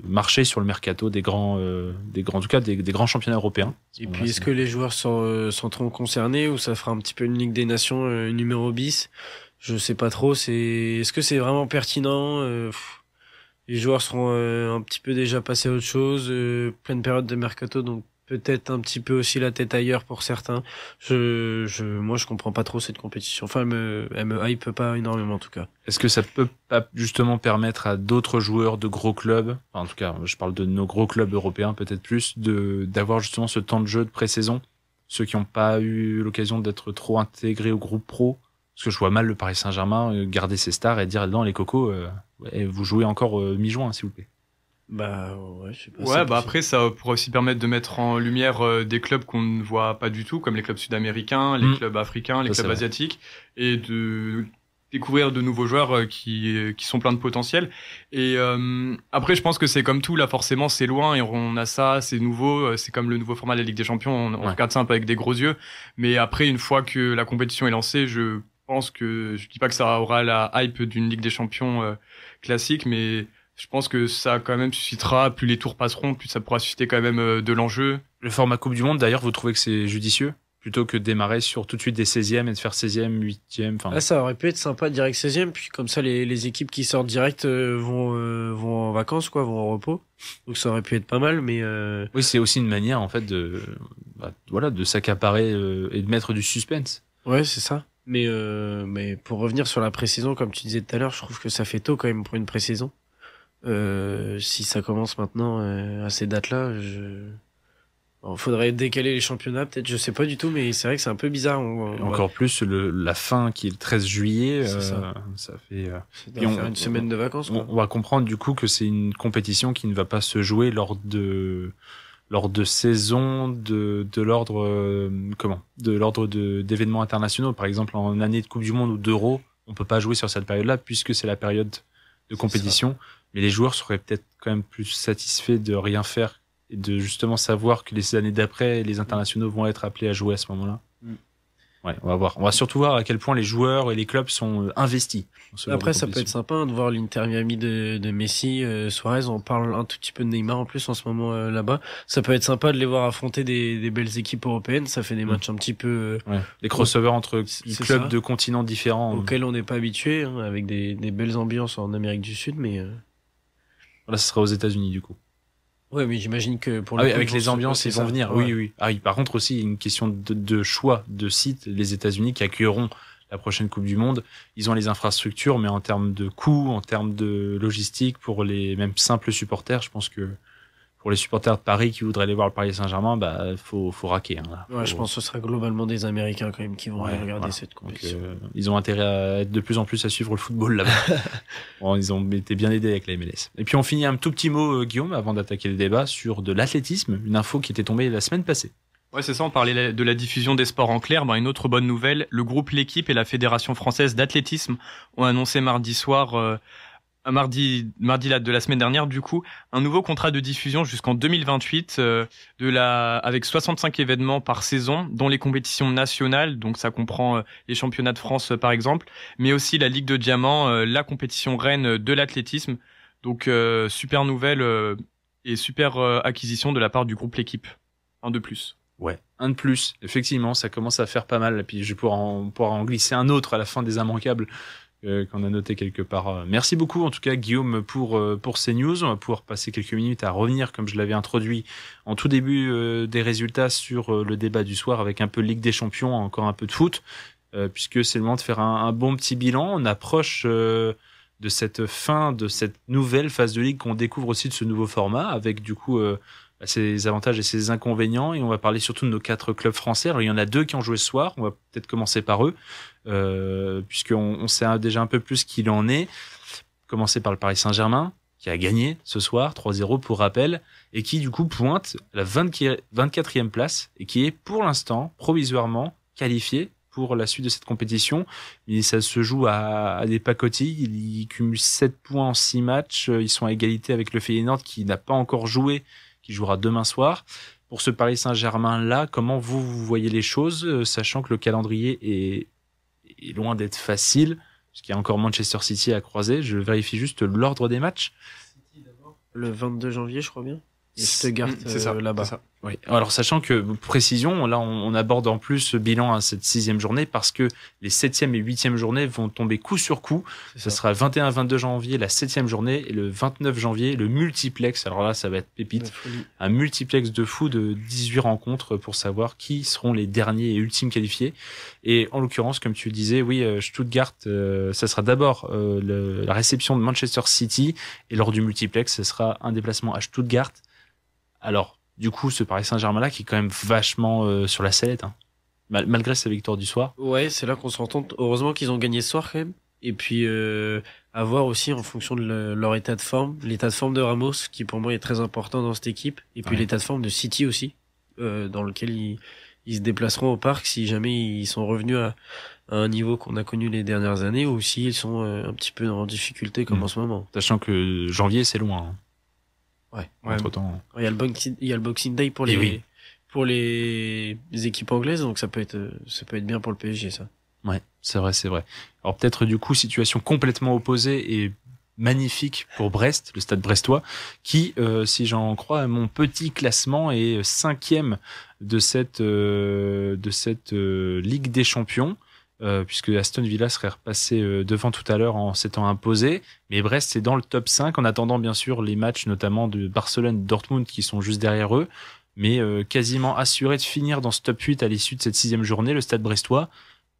marcher sur le mercato des grands, en tout cas des grands championnats européens. Et puis, est-ce que les joueurs seront concernés ou ça fera un petit peu une Ligue des Nations numéro bis? Je sais pas trop. Est-ce que c'est vraiment pertinent? Les joueurs seront un petit peu déjà passés à autre chose, pleine période de mercato, donc peut-être un petit peu aussi la tête ailleurs pour certains. Moi, je comprends pas trop cette compétition. Enfin, elle me hype pas énormément en tout cas. Est-ce que ça peut pas justement permettre à d'autres joueurs de gros clubs, enfin, en tout cas, je parle de nos gros clubs européens peut-être plus, d'avoir justement ce temps de jeu de pré-saison, ceux qui n'ont pas eu l'occasion d'être trop intégrés au groupe pro? Parce que je vois mal le Paris Saint-Germain garder ses stars et dire non les cocos, vous jouez encore mi-juin s'il vous plaît. Bah ouais, je sais pas. Ouais, après ça pourrait aussi permettre de mettre en lumière des clubs qu'on ne voit pas du tout, comme les clubs sud-américains, les clubs africains, les clubs asiatiques, et de découvrir de nouveaux joueurs qui sont pleins de potentiel. Et après, je pense que c'est comme tout, là forcément c'est loin et on a ça, c'est nouveau, c'est comme le nouveau format de la Ligue des Champions, on regarde ça un peu avec des gros yeux. Mais après, une fois que la compétition est lancée, je dis pas que ça aura la hype d'une Ligue des Champions classique, mais je pense que ça quand même suscitera, plus les tours passeront, plus ça pourra susciter quand même de l'enjeu. Le format Coupe du Monde, d'ailleurs, vous trouvez que c'est judicieux? Plutôt que de démarrer sur tout de suite des 16e et de faire 16e, 8e, enfin. Ça aurait pu être sympa direct 16e, puis comme ça les équipes qui sortent direct vont en vacances, quoi, vont en repos. Donc ça aurait pu être pas mal, mais Oui, c'est aussi une manière en fait de s'accaparer et de mettre du suspense. Ouais, c'est ça. Mais pour revenir sur la pré-saison, comme tu disais tout à l'heure, je trouve que ça fait tôt quand même pour une pré-saison. Si ça commence maintenant à ces dates-là, faudrait décaler les championnats, peut-être, je sais pas du tout, mais c'est vrai que c'est un peu bizarre. Encore plus la fin qui est le 13 juillet, ça fait. Faire une semaine de vacances. Quoi. On va comprendre du coup que c'est une compétition qui ne va pas se jouer lors de saisons de l'ordre d'événements internationaux. Par exemple, en année de Coupe du Monde ou d'Euro, on peut pas jouer sur cette période-là puisque c'est la période de compétition. Mais les joueurs seraient peut-être quand même plus satisfaits de rien faire et de justement savoir que les années d'après, les internationaux vont être appelés à jouer à ce moment-là. Ouais, on va voir. On va surtout voir à quel point les joueurs et les clubs sont investis. Après, ça peut être sympa de voir l'Inter Miami de Messi, Suarez. On parle un tout petit peu de Neymar en plus en ce moment là-bas. Ça peut être sympa de les voir affronter des belles équipes européennes. Ça fait des matchs un petit peu... Les crossovers entre clubs de continents différents. Auxquels on n'est pas habitué, avec des belles ambiances en Amérique du Sud, mais... Là, ce sera aux États-Unis du coup. Ouais, mais j'imagine que pour le coup, avec les ambiances, ils vont venir. Ouais. Oui. Ah oui. Par contre aussi, une question de choix de sites. Les États-Unis qui accueilleront la prochaine Coupe du Monde, ils ont les infrastructures, mais en termes de coûts, en termes de logistique, pour les même simples supporters, je pense que pour les supporters de Paris qui voudraient aller voir le Paris Saint-Germain, faut raquer. Là. Ouais, je pense que ce sera globalement des Américains quand même qui vont regarder cette compétition. Donc, ils ont intérêt à être de plus en plus à suivre le football là-bas. Bon, ils ont été bien aidés avec la MLS. Et puis on finit un tout petit mot, Guillaume, avant d'attaquer le débat, sur de l'athlétisme, une info qui était tombée la semaine passée. Ouais, c'est ça, on parlait de la diffusion des sports en clair. Une autre bonne nouvelle, le groupe L'Équipe et la Fédération française d'athlétisme ont annoncé mardi soir... mardi de la semaine dernière, du coup, un nouveau contrat de diffusion jusqu'en 2028 avec 65 événements par saison, dont les compétitions nationales, donc ça comprend les championnats de France par exemple, mais aussi la Ligue de Diamant, la compétition reine de l'athlétisme. Donc super nouvelle et super acquisition de la part du groupe L'Équipe. Un de plus. Ouais, un de plus. Effectivement, ça commence à faire pas mal. Et puis je pourrais en glisser un autre à la fin des immanquables. Qu'on a noté quelque part. Merci beaucoup en tout cas Guillaume pour ces news. On va pouvoir passer quelques minutes à revenir, comme je l'avais introduit en tout début, des résultats sur le débat du soir avec un peu Ligue des Champions, encore un peu de foot, puisque c'est le moment de faire un bon petit bilan. On approche de cette fin de cette nouvelle phase de Ligue, qu'on découvre aussi de ce nouveau format avec du coup ses avantages et ses inconvénients, et on va parler surtout de nos 4 clubs français. Alors il y en a 2 qui ont joué ce soir, on va peut-être commencer par eux, puisqu'on sait déjà un peu plus qu'il en est. Commencer par le Paris Saint-Germain, qui a gagné ce soir 3-0 pour rappel, et qui du coup pointe la 24e place, et qui est pour l'instant provisoirement qualifié pour la suite de cette compétition. Mais ça se joue à des pacotilles. Ils cumulent 7 points en 6 matchs, ils sont à égalité avec le Feyenoord qui n'a pas encore joué, qui jouera demain soir. Pour ce Paris Saint-Germain-là, comment vous voyez les choses, sachant que le calendrier est loin d'être facile, parce qu'il y a encore Manchester City à croiser. Je vérifie juste l'ordre des matchs. Le 22 janvier, je crois bien. Et Stuttgart c'est ça, là-bas. c'est ça. Oui. Alors, sachant que, précision, là, on aborde en plus ce bilan à cette 6e journée parce que les 7e et 8e journées vont tomber coup sur coup. Ça sera le 21-22 janvier, la 7e journée, et le 29 janvier, le multiplex. Alors là, ça va être pépite. Un multiplex de fou de 18 rencontres pour savoir qui seront les derniers et ultimes qualifiés. Et en l'occurrence, comme tu disais, oui, Stuttgart, ça sera d'abord la réception de Manchester City, et lors du multiplex, ce sera un déplacement à Stuttgart. Alors, du coup, ce Paris Saint-Germain-là qui est quand même vachement sur la sellette, hein. Malgré sa victoire du soir. Ouais, c'est là qu'on se rend compte. Heureusement qu'ils ont gagné ce soir quand même. Et puis, à voir aussi en fonction de leur état de forme. L'état de forme de Ramos, qui pour moi est très important dans cette équipe. Et puis l'état de forme de City aussi, dans lequel ils se déplaceront au parc si jamais ils sont revenus à un niveau qu'on a connu les dernières années, ou s'ils sont un petit peu en difficulté comme en ce moment. Sachant que janvier, c'est loin, hein. Ouais. Entre-temps. Il y a le Boxing Day pour les équipes anglaises, donc ça peut être bien pour le PSG, ça. Ouais, c'est vrai. Alors peut-être du coup situation complètement opposée et magnifique pour Brest, le Stade brestois, qui, si j'en crois mon petit classement, est 5e de cette Ligue des Champions. Puisque Aston Villa serait repassé devant tout à l'heure en s'étant imposé, mais Brest c'est dans le top 5 en attendant bien sûr les matchs notamment de Barcelone, Dortmund qui sont juste derrière eux, mais quasiment assuré de finir dans ce top 8 à l'issue de cette 6e journée. Le Stade brestois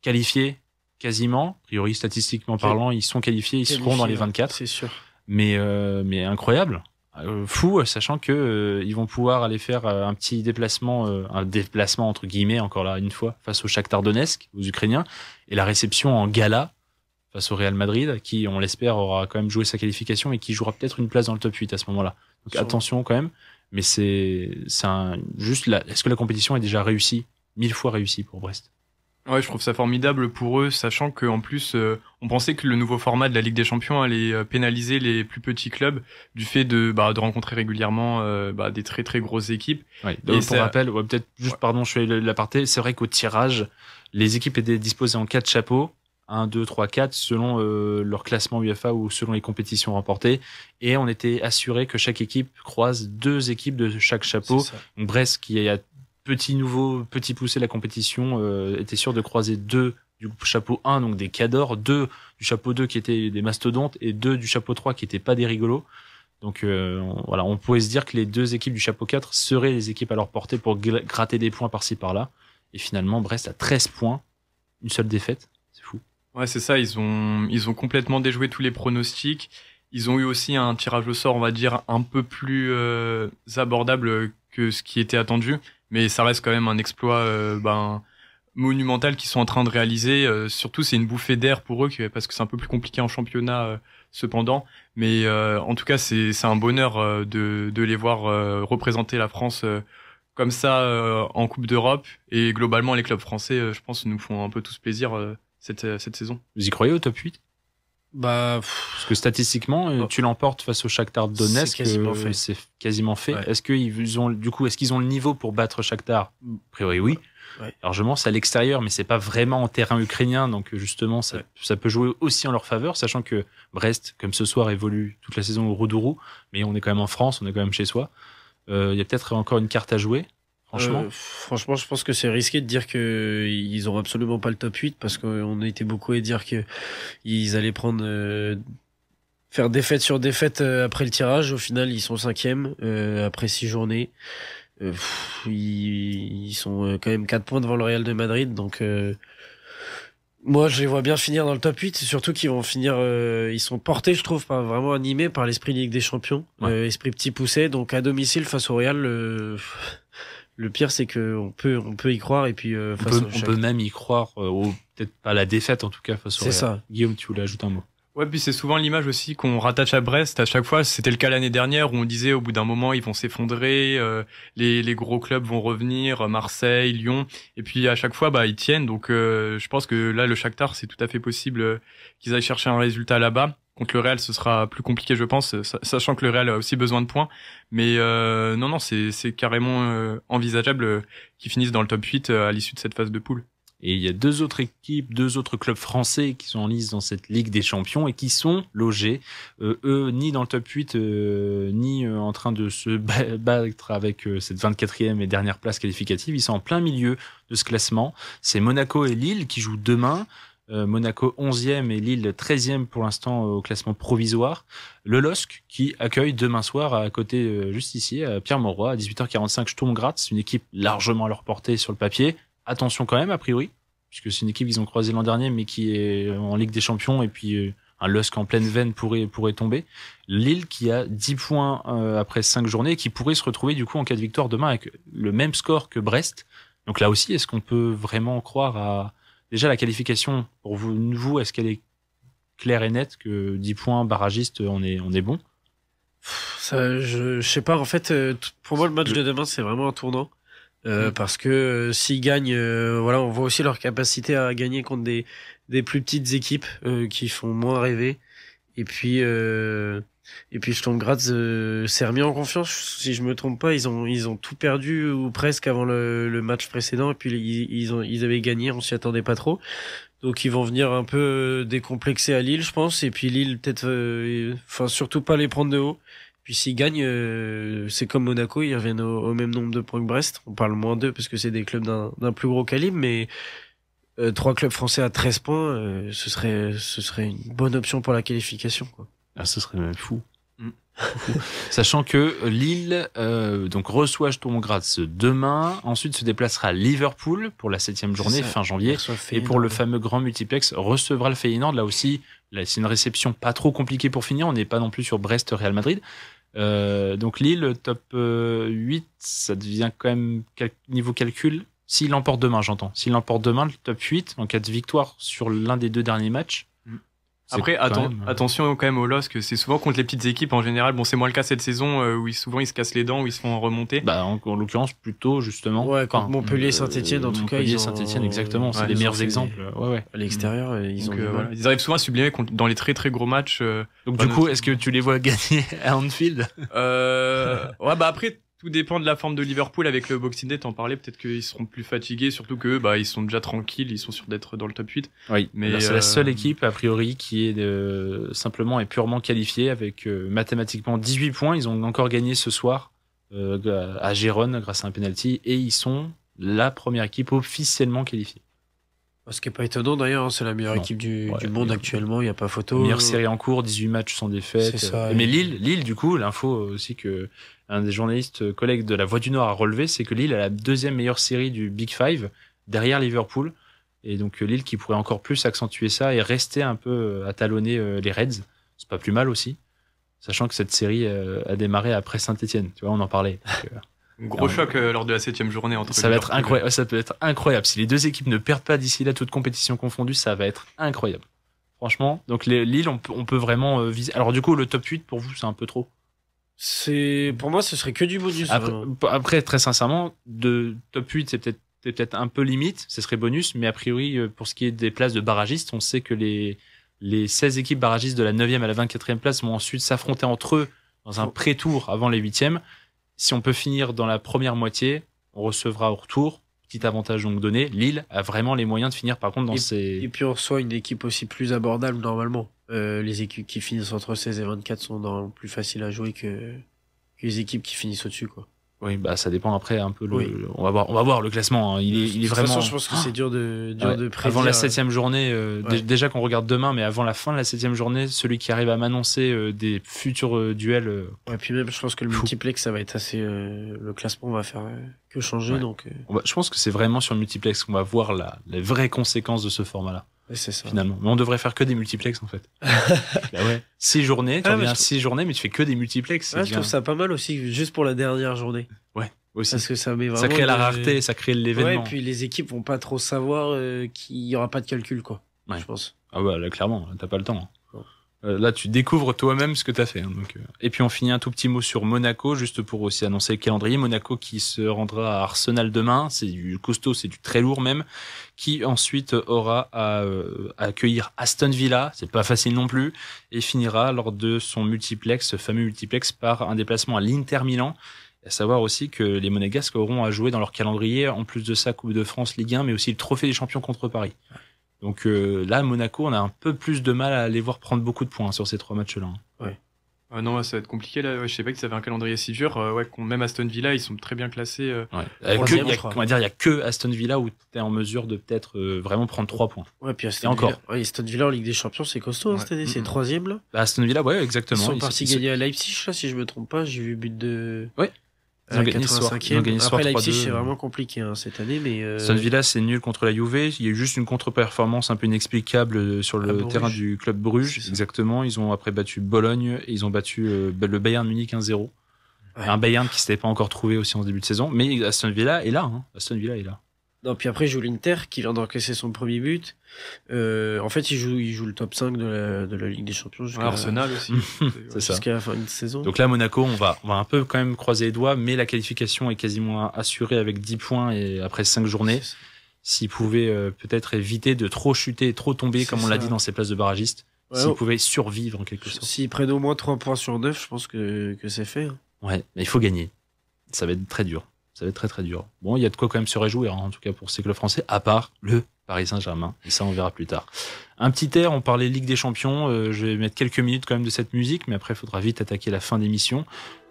qualifié quasiment, a priori statistiquement parlant ils sont qualifiés, ils seront dans les 24, c'est sûr, mais incroyable. Fou, sachant que ils vont pouvoir aller faire un petit déplacement, un déplacement entre guillemets encore là une fois face au Shakhtar Donetsk, aux Ukrainiens, et la réception en gala face au Real Madrid, qui on l'espère aura quand même joué sa qualification et qui jouera peut-être une place dans le top 8 à ce moment-là. Donc attention quand même, mais juste là, est-ce que la compétition est déjà réussie, 1000 fois réussie pour Brest? Ouais, je trouve ça formidable pour eux, sachant qu'en plus, on pensait que le nouveau format de la Ligue des Champions allait pénaliser les plus petits clubs du fait de rencontrer régulièrement des très très grosses équipes. Ouais, pour rappel, peut-être juste, pardon, je fais l'aparté, c'est vrai qu'au tirage, les équipes étaient disposées en 4 chapeaux, 1, 2, 3, 4, selon leur classement UEFA ou selon les compétitions remportées, et on était assuré que chaque équipe croise 2 équipes de chaque chapeau. Donc Brest, qui a petit poussé la compétition, était sûr de croiser 2 du chapeau 1, donc des cadors, 2 du chapeau 2 qui étaient des mastodontes et 2 du chapeau 3 qui étaient pas des rigolos. Donc voilà, on pourrait se dire que les 2 équipes du chapeau 4 seraient les équipes à leur portée pour gratter des points par-ci par-là. Et finalement, Brest a 13 points, une seule défaite, c'est fou. Ouais, c'est ça, ils ont complètement déjoué tous les pronostics. Ils ont eu aussi un tirage au sort, on va dire, un peu plus abordable que ce qui était attendu. Mais ça reste quand même un exploit monumental qu'ils sont en train de réaliser. Surtout, c'est une bouffée d'air pour eux, parce que c'est un peu plus compliqué en championnat cependant. Mais en tout cas, c'est un bonheur de les voir représenter la France comme ça en Coupe d'Europe. Et globalement, les clubs français, je pense, nous font un peu tous plaisir cette saison. Vous y croyez au top 8 ? Parce que statistiquement, tu l'emportes face au Shakhtar Donetsk, c'est quasiment fait. Ouais. Est-ce qu'ils ont le niveau pour battre Shakhtar ? A priori, oui. Ouais. Largement, c'est à l'extérieur, mais c'est pas vraiment en terrain ukrainien, donc justement, ça peut jouer aussi en leur faveur, sachant que Brest, comme ce soir, évolue toute la saison au Roudourou, mais on est quand même en France, on est quand même chez soi. Il y a peut-être encore une carte à jouer. Franchement, je pense que c'est risqué de dire que ils ont absolument pas le top 8, parce qu'on a été beaucoup à dire que ils allaient faire défaite sur défaite après le tirage. Au final, ils sont 5e après 6 journées. Ils sont quand même 4 points devant le Real de Madrid, donc moi je les vois bien finir dans le top 8. C'est surtout qu'ils vont finir, ils sont portés, je trouve, vraiment animés par l'esprit Ligue des Champions, esprit petit poussé. Donc à domicile face au Real, le pire, c'est que on peut y croire, et puis on peut même y croire, peut-être pas la défaite en tout cas face au Real. C'est ça. Guillaume, tu voulais ajouter un mot? Ouais, puis c'est souvent l'image aussi qu'on rattache à Brest à chaque fois. C'était le cas l'année dernière où on disait au bout d'un moment ils vont s'effondrer, les gros clubs vont revenir, Marseille, Lyon, et puis à chaque fois ils tiennent. Donc je pense que là le Shakhtar, c'est tout à fait possible qu'ils aillent chercher un résultat là-bas. Contre le Real, ce sera plus compliqué, je pense, sachant que le Real a aussi besoin de points. Mais non, c'est carrément envisageable qu'ils finissent dans le top 8 à l'issue de cette phase de poule. Et il y a deux autres équipes, deux autres clubs français qui sont en lice dans cette Ligue des Champions et qui sont logés, eux, ni dans le top 8, ni en train de se battre avec cette 24e et dernière place qualificative. Ils sont en plein milieu de ce classement. C'est Monaco et Lille qui jouent demain. Monaco 11e et Lille 13e pour l'instant au classement provisoire. Le LOSC qui accueille demain soir à côté, juste ici, à Pierre-Mauroy, à 18h45, Sturm Graz. C'est une équipe largement à leur portée sur le papier. Attention quand même, a priori, puisque c'est une équipe qu'ils ont croisée l'an dernier, mais qui est en Ligue des Champions, et puis un LOSC en pleine veine pourrait tomber. Lille qui a 10 points après 5 journées, et qui pourrait se retrouver du coup en cas de victoire demain avec le même score que Brest. Donc là aussi, est-ce qu'on peut vraiment croire à... Déjà, la qualification, pour vous, est-ce qu'elle est claire et nette que 10 points barragiste, on est bon? Ça, je sais pas, en fait, pour moi, le match de demain, c'est vraiment un tournant. Parce que s'ils gagnent, voilà, on voit aussi leur capacité à gagner contre des plus petites équipes qui font moins rêver. Et puis Sturm Graz s'est remis en confiance. Si je me trompe pas, ils ont tout perdu ou presque avant le match précédent. Et puis ils avaient gagné, on s'y attendait pas trop. Donc ils vont venir un peu décomplexer à Lille, je pense. Et puis Lille peut-être, enfin surtout pas les prendre de haut. Puis s'ils gagnent, c'est comme Monaco, ils reviennent au même nombre de points que Brest. On parle moins d'eux parce que c'est des clubs d'un plus gros calibre, mais 3 clubs français à 13 points, ce serait une bonne option pour la qualification, quoi. Ah, ce serait même fou. Sachant que Lille donc reçoit Sturm Graz demain, ensuite se déplacera à Liverpool pour la 7e journée fin janvier, et pour le fameux grand multiplex recevra le Feyenoord. Là aussi, c'est une réception pas trop compliquée pour finir, on n'est pas non plus sur Brest-Real Madrid. Donc Lille top 8, ça devient quand même niveau calcul, s'il l'emporte demain, j'entends, s'il l'emporte demain, le top 8 en cas de victoire sur l'un des 2 derniers matchs. Après, attention quand même au LOSC, c'est souvent contre les petites équipes en général. Bon, c'est moins le cas cette saison où souvent ils se cassent les dents, où ils se font remonter. Bah, en l'occurrence, plutôt justement. Ouais, contre Montpellier, Saint-Etienne, en tout cas. Montpellier, Saint-Etienne, exactement. C'est les meilleurs exemples. Ouais. À l'extérieur, ils ont. Voilà. Ils arrivent souvent à sublimer dans les très très gros matchs. Donc du coup, est-ce que tu les vois gagner à Anfield? Ouais, bah après. Tout dépend de la forme de Liverpool avec le Boxing Day, t'en parlais, peut-être qu'ils seront plus fatigués, surtout que ils sont déjà tranquilles, ils sont sûrs d'être dans le top 8. Oui, mais c'est la seule équipe a priori qui est simplement et purement qualifiée avec mathématiquement 18 points. Ils ont encore gagné ce soir à Gérone grâce à un penalty, et ils sont la première équipe officiellement qualifiée. Ce qui est pas étonnant d'ailleurs, c'est la meilleure équipe du monde actuellement, il y a pas photo. Meilleure série en cours, 18 matchs sans défaite. C'est ça, mais Lille, du coup, l'info aussi que un des journalistes collègues de la Voix du Nord a relevé, c'est que Lille a la 2e meilleure série du Big Five derrière Liverpool. Et donc Lille qui pourrait encore plus accentuer ça et rester un peu à talonner les Reds. C'est pas plus mal aussi. Sachant que cette série a démarré après Saint-Etienne. Tu vois, on en parlait. Gros choc lors de la 7e journée entre ça va être incroyable. Ça peut être incroyable. Si les deux équipes ne perdent pas d'ici là, toute compétition confondue, ça va être incroyable. Franchement. Donc Lille, on peut vraiment viser. Alors du coup, le top 8 pour vous, c'est un peu trop. Pour moi, ce serait que du bonus. Après, très sincèrement, de top 8, c'est peut-être un peu limite. Ce serait bonus, mais a priori, pour ce qui est des places de barragistes, on sait que les 16 équipes barragistes de la 9e à la 24e place vont ensuite s'affronter entre eux dans un pré-tour avant les 8e. Si on peut finir dans la première moitié, on recevra au retour. Petit avantage donc donné. Lille a vraiment les moyens de finir par contre dans ces... Et puis on reçoit une équipe aussi plus abordable normalement. Les équipes qui finissent entre 16 et 24 sont plus faciles à jouer que les équipes qui finissent au-dessus, quoi. Oui, bah ça dépend après un peu. On va voir le classement. Hein. Il est vraiment. De toute façon, je pense que c'est dur de prédire. Avant la 7e journée, déjà qu'on regarde demain, mais avant la fin de la 7e journée, celui qui arrive à m'annoncer des futurs duels. Ouais, puis même, je pense que le multiplex, ça va être assez. Le classement va faire que changer, donc. Je pense que c'est vraiment sur le multiplex qu'on va voir les vraies conséquences de ce format-là. Ouais, c'est ça. Finalement, mais on devrait faire que des multiplex en fait. Bah ouais. 6 journées, tu reviens 6 journées, mais tu fais que des multiplex. Je trouve ça pas mal aussi, juste pour la dernière journée. Ouais, aussi. Parce que ça met vraiment. Ça crée la rareté, ça crée l'événement. Ouais, puis les équipes vont pas trop savoir qu'il y aura pas de calcul, quoi. Ouais. Je pense. Ah ouais, là clairement, t'as pas le temps. Hein. Là, tu découvres toi-même ce que t'as fait. Hein, donc, Et puis on finit un tout petit mot sur Monaco, juste pour aussi annoncer le calendrier. Monaco qui se rendra à Arsenal demain, c'est du costaud, c'est du très lourd même, qui ensuite aura à accueillir Aston Villa, c'est pas facile non plus, et finira lors de son multiplex, ce fameux multiplex, par un déplacement à l'Inter Milan. À savoir aussi que les Monégasques auront à jouer dans leur calendrier, en plus de ça, Coupe de France, Ligue 1, mais aussi le Trophée des Champions contre Paris. Donc là, Monaco, on a un peu plus de mal à les voir prendre beaucoup de points sur ces 3 matchs-là. Ouais. Non, ça va être compliqué là. Ouais, je sais pas qu'ils avaient un calendrier si dur. Même Aston Villa, ils sont très bien classés. Ouais. On va dire, il y a que Aston Villa où tu es en mesure de peut-être vraiment prendre 3 points. Ouais, puis Aston Villa, Aston Villa en Ligue des Champions, c'est costaud cette année, c'est 3e là. Aston Villa, ouais, exactement. Ils sont partis gagner à Leipzig là, si je me trompe pas. J'ai vu but de. Ouais. Ils ont gagné 85e. Après Leipzig, c'est vraiment compliqué cette année, mais. Aston Villa, c'est nul contre la Juve. Il y a eu juste une contre-performance un peu inexplicable sur le terrain du club Bruges. Exactement. Ils ont après battu Bologne et ils ont battu le Bayern Munich 1-0. Ouais. Un Bayern qui s'était pas encore trouvé aussi en début de saison, mais Aston Villa est là. Aston Villa est là. Non, puis après, il joue l'Inter, qui vient d'encaisser son premier but. En fait, il joue le top 5 de la Ligue des Champions. Arsenal aussi. C'est ça. Jusqu'à la fin de saison. Donc là, Monaco, on va un peu quand même croiser les doigts, mais la qualification est quasiment assurée avec 10 points et après 5 journées. S'ils pouvaient peut-être éviter de trop chuter, trop tomber, comme on l'a dit dans ces places de barragistes. Ouais, s'ils pouvaient survivre en quelque sorte. S'ils prennent au moins 3 points sur 9, je pense que c'est fait. Ouais, mais il faut gagner. Ça va être très dur. Ça va être très très dur. Bon, il y a de quoi quand même se réjouir, en tout cas pour ces clubs français, à part le Paris Saint-Germain. Et ça, on verra plus tard. Un petit air, on parlait Ligue des Champions. Je vais mettre quelques minutes quand même de cette musique, mais après, il faudra vite attaquer la fin d'émission.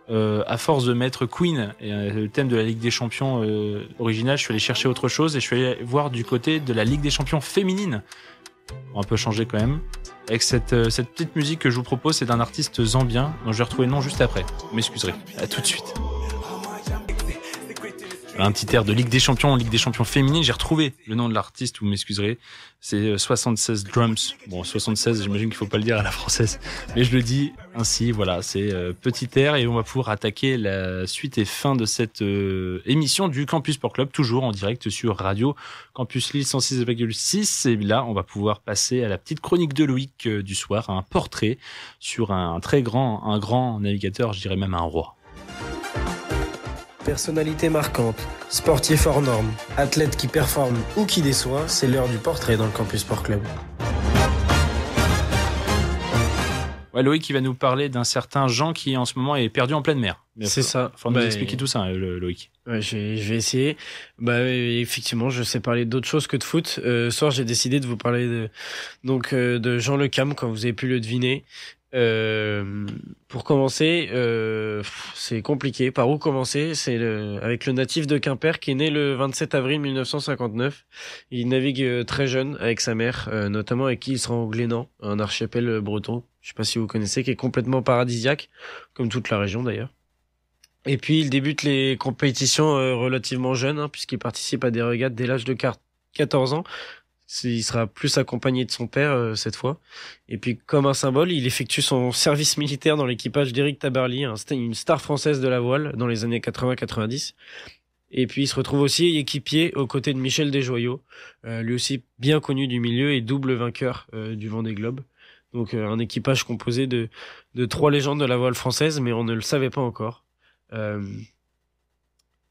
À force de mettre Queen et le thème de la Ligue des Champions original, je suis allé chercher autre chose et je suis allé voir du côté de la Ligue des Champions féminine. On va un peu changer quand même. Avec cette petite musique que je vous propose, c'est d'un artiste zambien dont je vais retrouver le nom juste après. Vous m'excuserez. À tout de suite. Un petit air de Ligue des Champions féminine. J'ai retrouvé le nom de l'artiste, vous m'excuserez. C'est 76 Drums. Bon, 76, j'imagine qu'il faut pas le dire à la française, mais je le dis ainsi. Voilà, c'est petit air et on va pouvoir attaquer la suite et fin de cette émission du Campus Sport Club, toujours en direct sur Radio Campus Lille 106,6. Et là, on va pouvoir passer à la petite chronique de Loïc du soir, un portrait sur un grand navigateur, je dirais même un roi. Personnalité marquante, sportif hors norme, athlète qui performe ou qui déçoit, c'est l'heure du portrait dans le Campus Sport Club. Ouais, Loïc qui va nous parler d'un certain Jean qui en ce moment est perdu en pleine mer. C'est ça. Faut nous expliquer tout ça, Loïc. Ouais, je vais essayer. Effectivement, je sais parler d'autre chose que de foot. Ce soir, j'ai décidé de vous parler de Jean Le Cam, comme vous avez pu le deviner. Pour commencer, c'est compliqué. Par où commencer? C'est avec le natif de Quimper qui est né le 27 avril 1959. Il navigue très jeune avec sa mère, notamment avec qui il se rend au Glénan, un archipel breton. Je sais pas si vous connaissez, qui est complètement paradisiaque, comme toute la région d'ailleurs. Et puis il débute les compétitions relativement jeune, puisqu'il participe à des régates dès l'âge de 14 ans. Il sera plus accompagné de son père cette fois. Et puis, comme un symbole, il effectue son service militaire dans l'équipage d'Éric Tabarly, une star française de la voile dans les années 80-90. Et puis, il se retrouve aussi équipier aux côtés de Michel Desjoyaux, lui aussi bien connu du milieu et double vainqueur du Vendée Globe. Donc, un équipage composé de 3 légendes de la voile française, mais on ne le savait pas encore.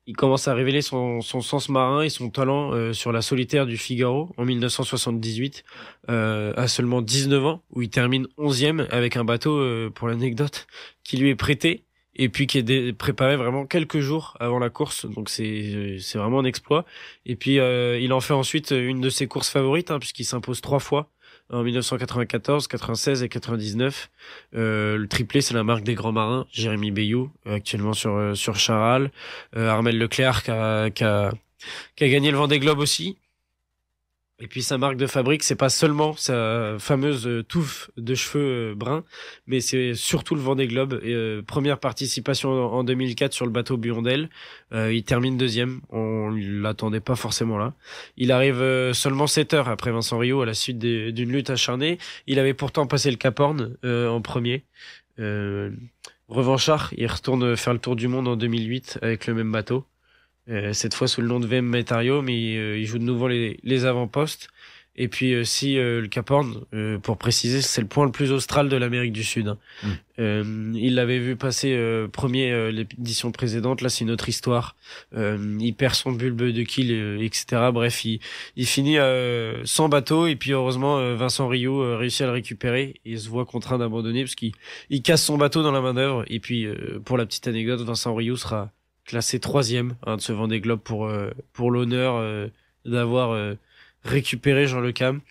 Il commence à révéler son sens marin et son talent sur la solitaire du Figaro en 1978, à seulement 19 ans, où il termine 11e avec un bateau, pour l'anecdote, qui lui est prêté et puis qui est préparé vraiment quelques jours avant la course. Donc c'est vraiment un exploit. Et puis il en fait ensuite une de ses courses favorites, puisqu'il s'impose 3 fois. En 1994, 96 et 99. Le triplé, c'est la marque des grands marins. Jérémy Bayou, actuellement sur Charal. Armel Leclerc qui a gagné le Vendée Globe aussi. Et puis sa marque de fabrique, c'est pas seulement sa fameuse touffe de cheveux bruns, mais c'est surtout le Vendée Globe. Première participation en 2004 sur le bateau Buondel. Il termine 2e. On l'attendait pas forcément là. Il arrive seulement 7 heures après Vincent Rio à la suite d'une lutte acharnée. Il avait pourtant passé le Cap Horn en premier. Revanchard, il retourne faire le tour du monde en 2008 avec le même bateau. Cette fois sous le nom de VM Metario, mais il joue de nouveau les avant-postes. Et puis le Cap Horn, pour préciser, c'est le point le plus austral de l'Amérique du Sud. Il l'avait vu passer premier l'édition précédente. Là, c'est une autre histoire. Il perd son bulbe de kill, etc. Bref, il finit sans bateau. Et puis heureusement, Vincent Rio réussit à le récupérer et se voit contraint d'abandonner parce qu'il casse son bateau dans la main d'œuvre. Et puis, pour la petite anecdote, Vincent Rio sera classé 3e de ce Vendée Globe pour l'honneur d'avoir récupéré Jean Le Cam.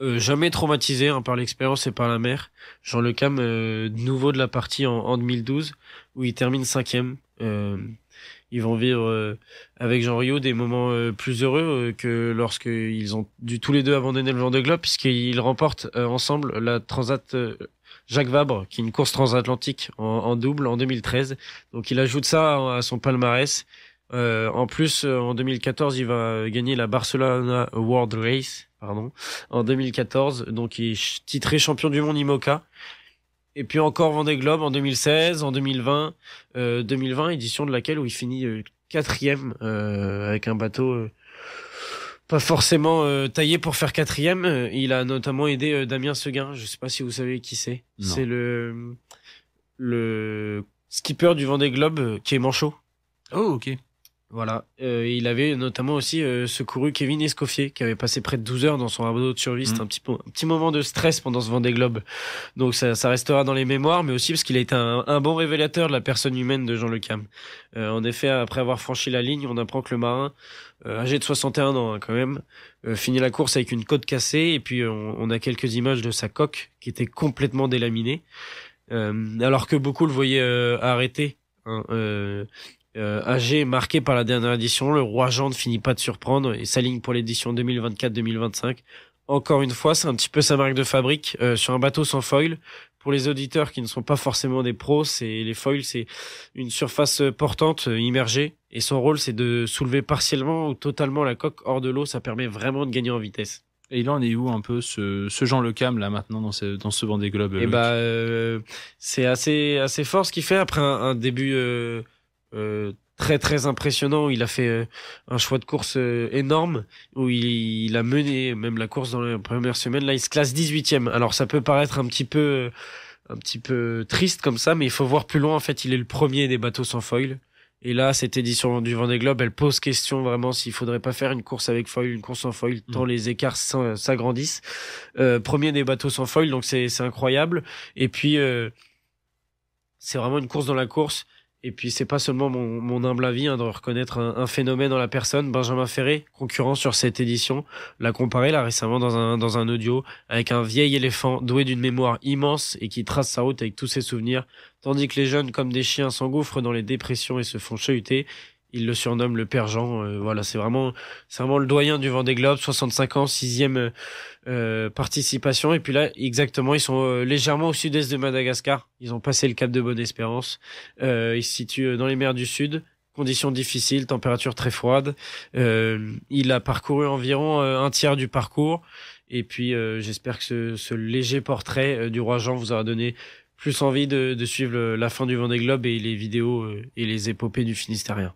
Jamais traumatisé par l'expérience et par la mer. Jean Le Cam, nouveau de la partie en 2012, où il termine 5e. Ils vont vivre avec Jean Riot des moments plus heureux que lorsqu'ils ont dû tous les deux abandonner le Vendée Globe, puisqu'ils remportent ensemble la Transat Jacques Vabre, qui est une course transatlantique en double en 2013. Donc il ajoute ça à son palmarès. En plus, en 2014, il va gagner la Barcelona World Race, en 2014. Donc il est titré champion du monde IMOCA. Et puis encore Vendée Globe en 2016, en 2020, 2020 édition de laquelle où il finit 4e avec un bateau pas forcément taillé pour faire 4e. Il a notamment aidé Damien Seguin. Je sais pas si vous savez qui c'est. Non. C'est le skipper du Vendée Globe qui est manchot. Oh, ok. Voilà. Il avait notamment aussi secouru Kevin Escoffier, qui avait passé près de 12 heures dans son radeau de survie. C'était un petit moment de stress pendant ce Vendée Globe. Donc ça restera dans les mémoires, mais aussi parce qu'il a été un bon révélateur de la personne humaine de Jean Le Cam. En effet, après avoir franchi la ligne, on apprend que le marin, âgé de 61 ans quand même, finit la course avec une côte cassée, et puis on a quelques images de sa coque qui était complètement délaminée, alors que beaucoup le voyaient arrêté. AG marqué par la dernière édition, le Roi Jean ne finit pas de surprendre et s'aligne pour l'édition 2024-2025. Encore une fois, c'est un petit peu sa marque de fabrique sur un bateau sans foil. Pour les auditeurs qui ne sont pas forcément des pros, les foils, c'est une surface portante immergée et son rôle, c'est de soulever partiellement ou totalement la coque hors de l'eau. Ça permet vraiment de gagner en vitesse. Et là, on est où un peu ce Jean Le Cam là maintenant dans ce Vendée Globe? C'est assez fort ce qu'il fait après un début très très impressionnant. Il a fait un choix de course énorme où il a mené même la course dans la première semaine. Là, il se classe 18e. Alors ça peut paraître un petit peu triste comme ça, mais il faut voir plus loin. En fait, il est le premier des bateaux sans foil. Et là, cette édition du Vendée Globe, elle pose question vraiment s'il faudrait pas faire une course avec foil, une course sans foil, tant les écarts s'agrandissent. Premier des bateaux sans foil, donc c'est incroyable. Et puis c'est vraiment une course dans la course. Et puis c'est pas seulement mon humble avis de reconnaître un phénomène dans la personne. Benjamin Ferré, concurrent sur cette édition, l'a comparé là récemment dans un audio avec un vieil éléphant doué d'une mémoire immense et qui trace sa route avec tous ses souvenirs, tandis que les jeunes comme des chiens s'engouffrent dans les dépressions et se font chahuter. Il le surnomme le Père Jean. Voilà, c'est vraiment le doyen du Vendée Globe, 65 ans, 6e participation. Et puis là, exactement, ils sont légèrement au sud-est de Madagascar. Ils ont passé le cap de Bonne-Espérance. Ils se situent dans les mers du Sud. Conditions difficiles, température très froide. Il a parcouru environ un tiers du parcours. Et puis, j'espère que ce léger portrait du Roi Jean vous aura donné plus envie de suivre la fin du Vendée Globe et les vidéos et les épopées du Finistérien.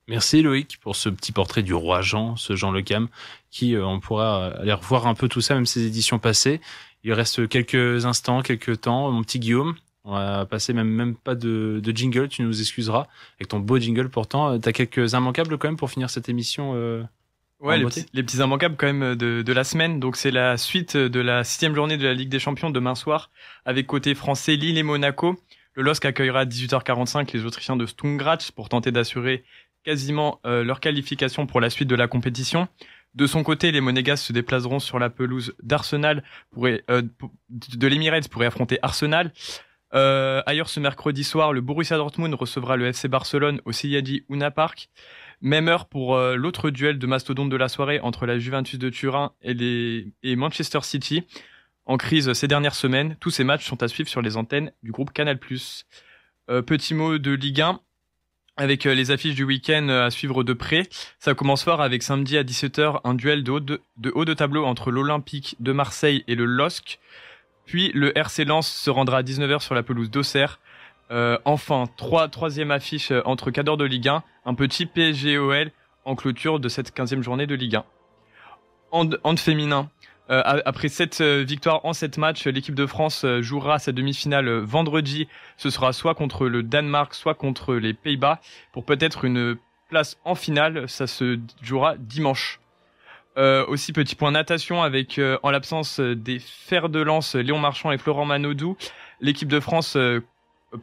Merci Loïc pour ce petit portrait du Roi Jean, ce Jean Le Cam, qui on pourra aller revoir un peu tout ça, même ses éditions passées. Il reste quelques instants, quelques temps. Mon petit Guillaume, on va passer même pas de jingle, tu nous excuseras, avec ton beau jingle pourtant. T'as quelques immanquables quand même pour finir cette émission Ouais, les petits immanquables quand même de la semaine. Donc c'est la suite de la 6e journée de la Ligue des Champions demain soir, avec côté français Lille et Monaco. Le LOSC accueillera à 18h45 les Autrichiens de Sturmgratz pour tenter d'assurer quasiment leur qualification pour la suite de la compétition. De son côté, les Monégasques se déplaceront sur la pelouse d'Arsenal de l'Emirates pour y affronter Arsenal. Ailleurs, ce mercredi soir, le Borussia Dortmund recevra le FC Barcelone au Siadi Una Park. Même heure pour l'autre duel de mastodonte de la soirée entre la Juventus de Turin et Manchester City. En crise ces dernières semaines, tous ces matchs sont à suivre sur les antennes du groupe Canal+. Petit mot de Ligue 1. Avec les affiches du week-end à suivre de près. Ça commence fort avec samedi à 17h un duel de haut de tableau entre l'Olympique de Marseille et le LOSC. Puis le RC Lens se rendra à 19h sur la pelouse d'Auxerre. Enfin, troisième affiche entre cadors de Ligue 1, un petit PSG-OL en clôture de cette 15e journée de Ligue 1. Hand féminin. Après 7 victoires en 7 matchs, l'équipe de France jouera sa demi-finale vendredi. Ce sera soit contre le Danemark, soit contre les Pays-Bas. Pour peut-être une place en finale, ça se jouera dimanche. Aussi petit point natation avec, en l'absence des fers de lance Léon Marchand et Florent Manodou, l'équipe de France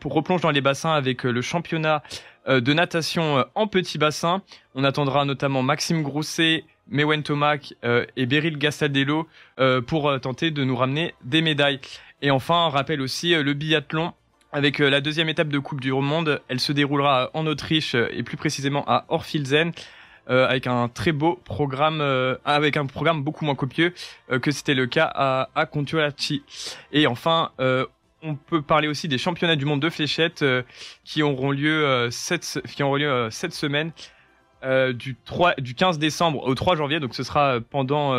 replonge dans les bassins avec le championnat de natation en petit bassin. On attendra notamment Maxime Grousset, Mewen Tomac et Beryl Gastaldello pour tenter de nous ramener des médailles. Et enfin, on rappelle aussi le biathlon avec la deuxième étape de Coupe du Monde. Elle se déroulera en Autriche et plus précisément à Orfilsen. Avec un très beau programme, avec un programme beaucoup moins copieux que c'était le cas à Kontiolahti. Et enfin, on peut parler aussi des championnats du monde de fléchettes qui auront lieu cette semaine du 15 décembre au 3 janvier. Donc ce sera pendant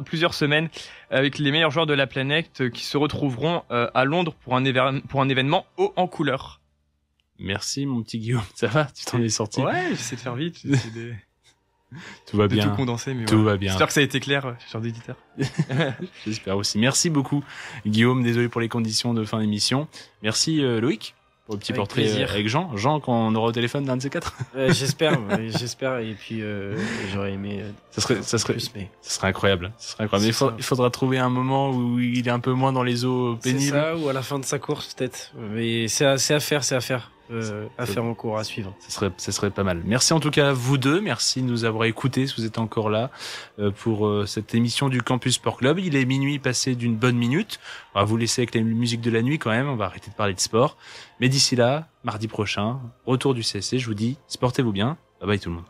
plusieurs semaines avec les meilleurs joueurs de la planète qui se retrouveront à Londres pour un événement haut en couleur. Merci mon petit Guillaume, ça va? Tu t'en es sorti? Ouais, j'essaie de faire vite, j'essaie tout va bien. Tout condenser, mais tout va bien. J'espère que ça a été clair, chers auditeurs. J'espère aussi. Merci beaucoup Guillaume, désolé pour les conditions de fin d'émission. Merci Loïc pour le petit Avec portrait plaisir. Avec Jean qu'on aura au téléphone d'un de ces quatre. J'espère, et puis j'aurais aimé Ça serait plus, mais incroyable. Mais il faudra trouver un moment où il est un peu moins dans les eaux c'est pénibles. ça, ou à la fin de sa course peut-être. Mais c'est à faire en cours, à suivre. Ça serait pas mal. Merci en tout cas à vous deux. Merci de nous avoir écoutés si vous êtes encore là pour cette émission du Campus Sport Club. Il est minuit passé d'une bonne minute. On va vous laisser avec la musique de la nuit quand même. On va arrêter de parler de sport. Mais d'ici là, mardi prochain, retour du CSC. Je vous dis, sportez-vous bien. Bye bye tout le monde.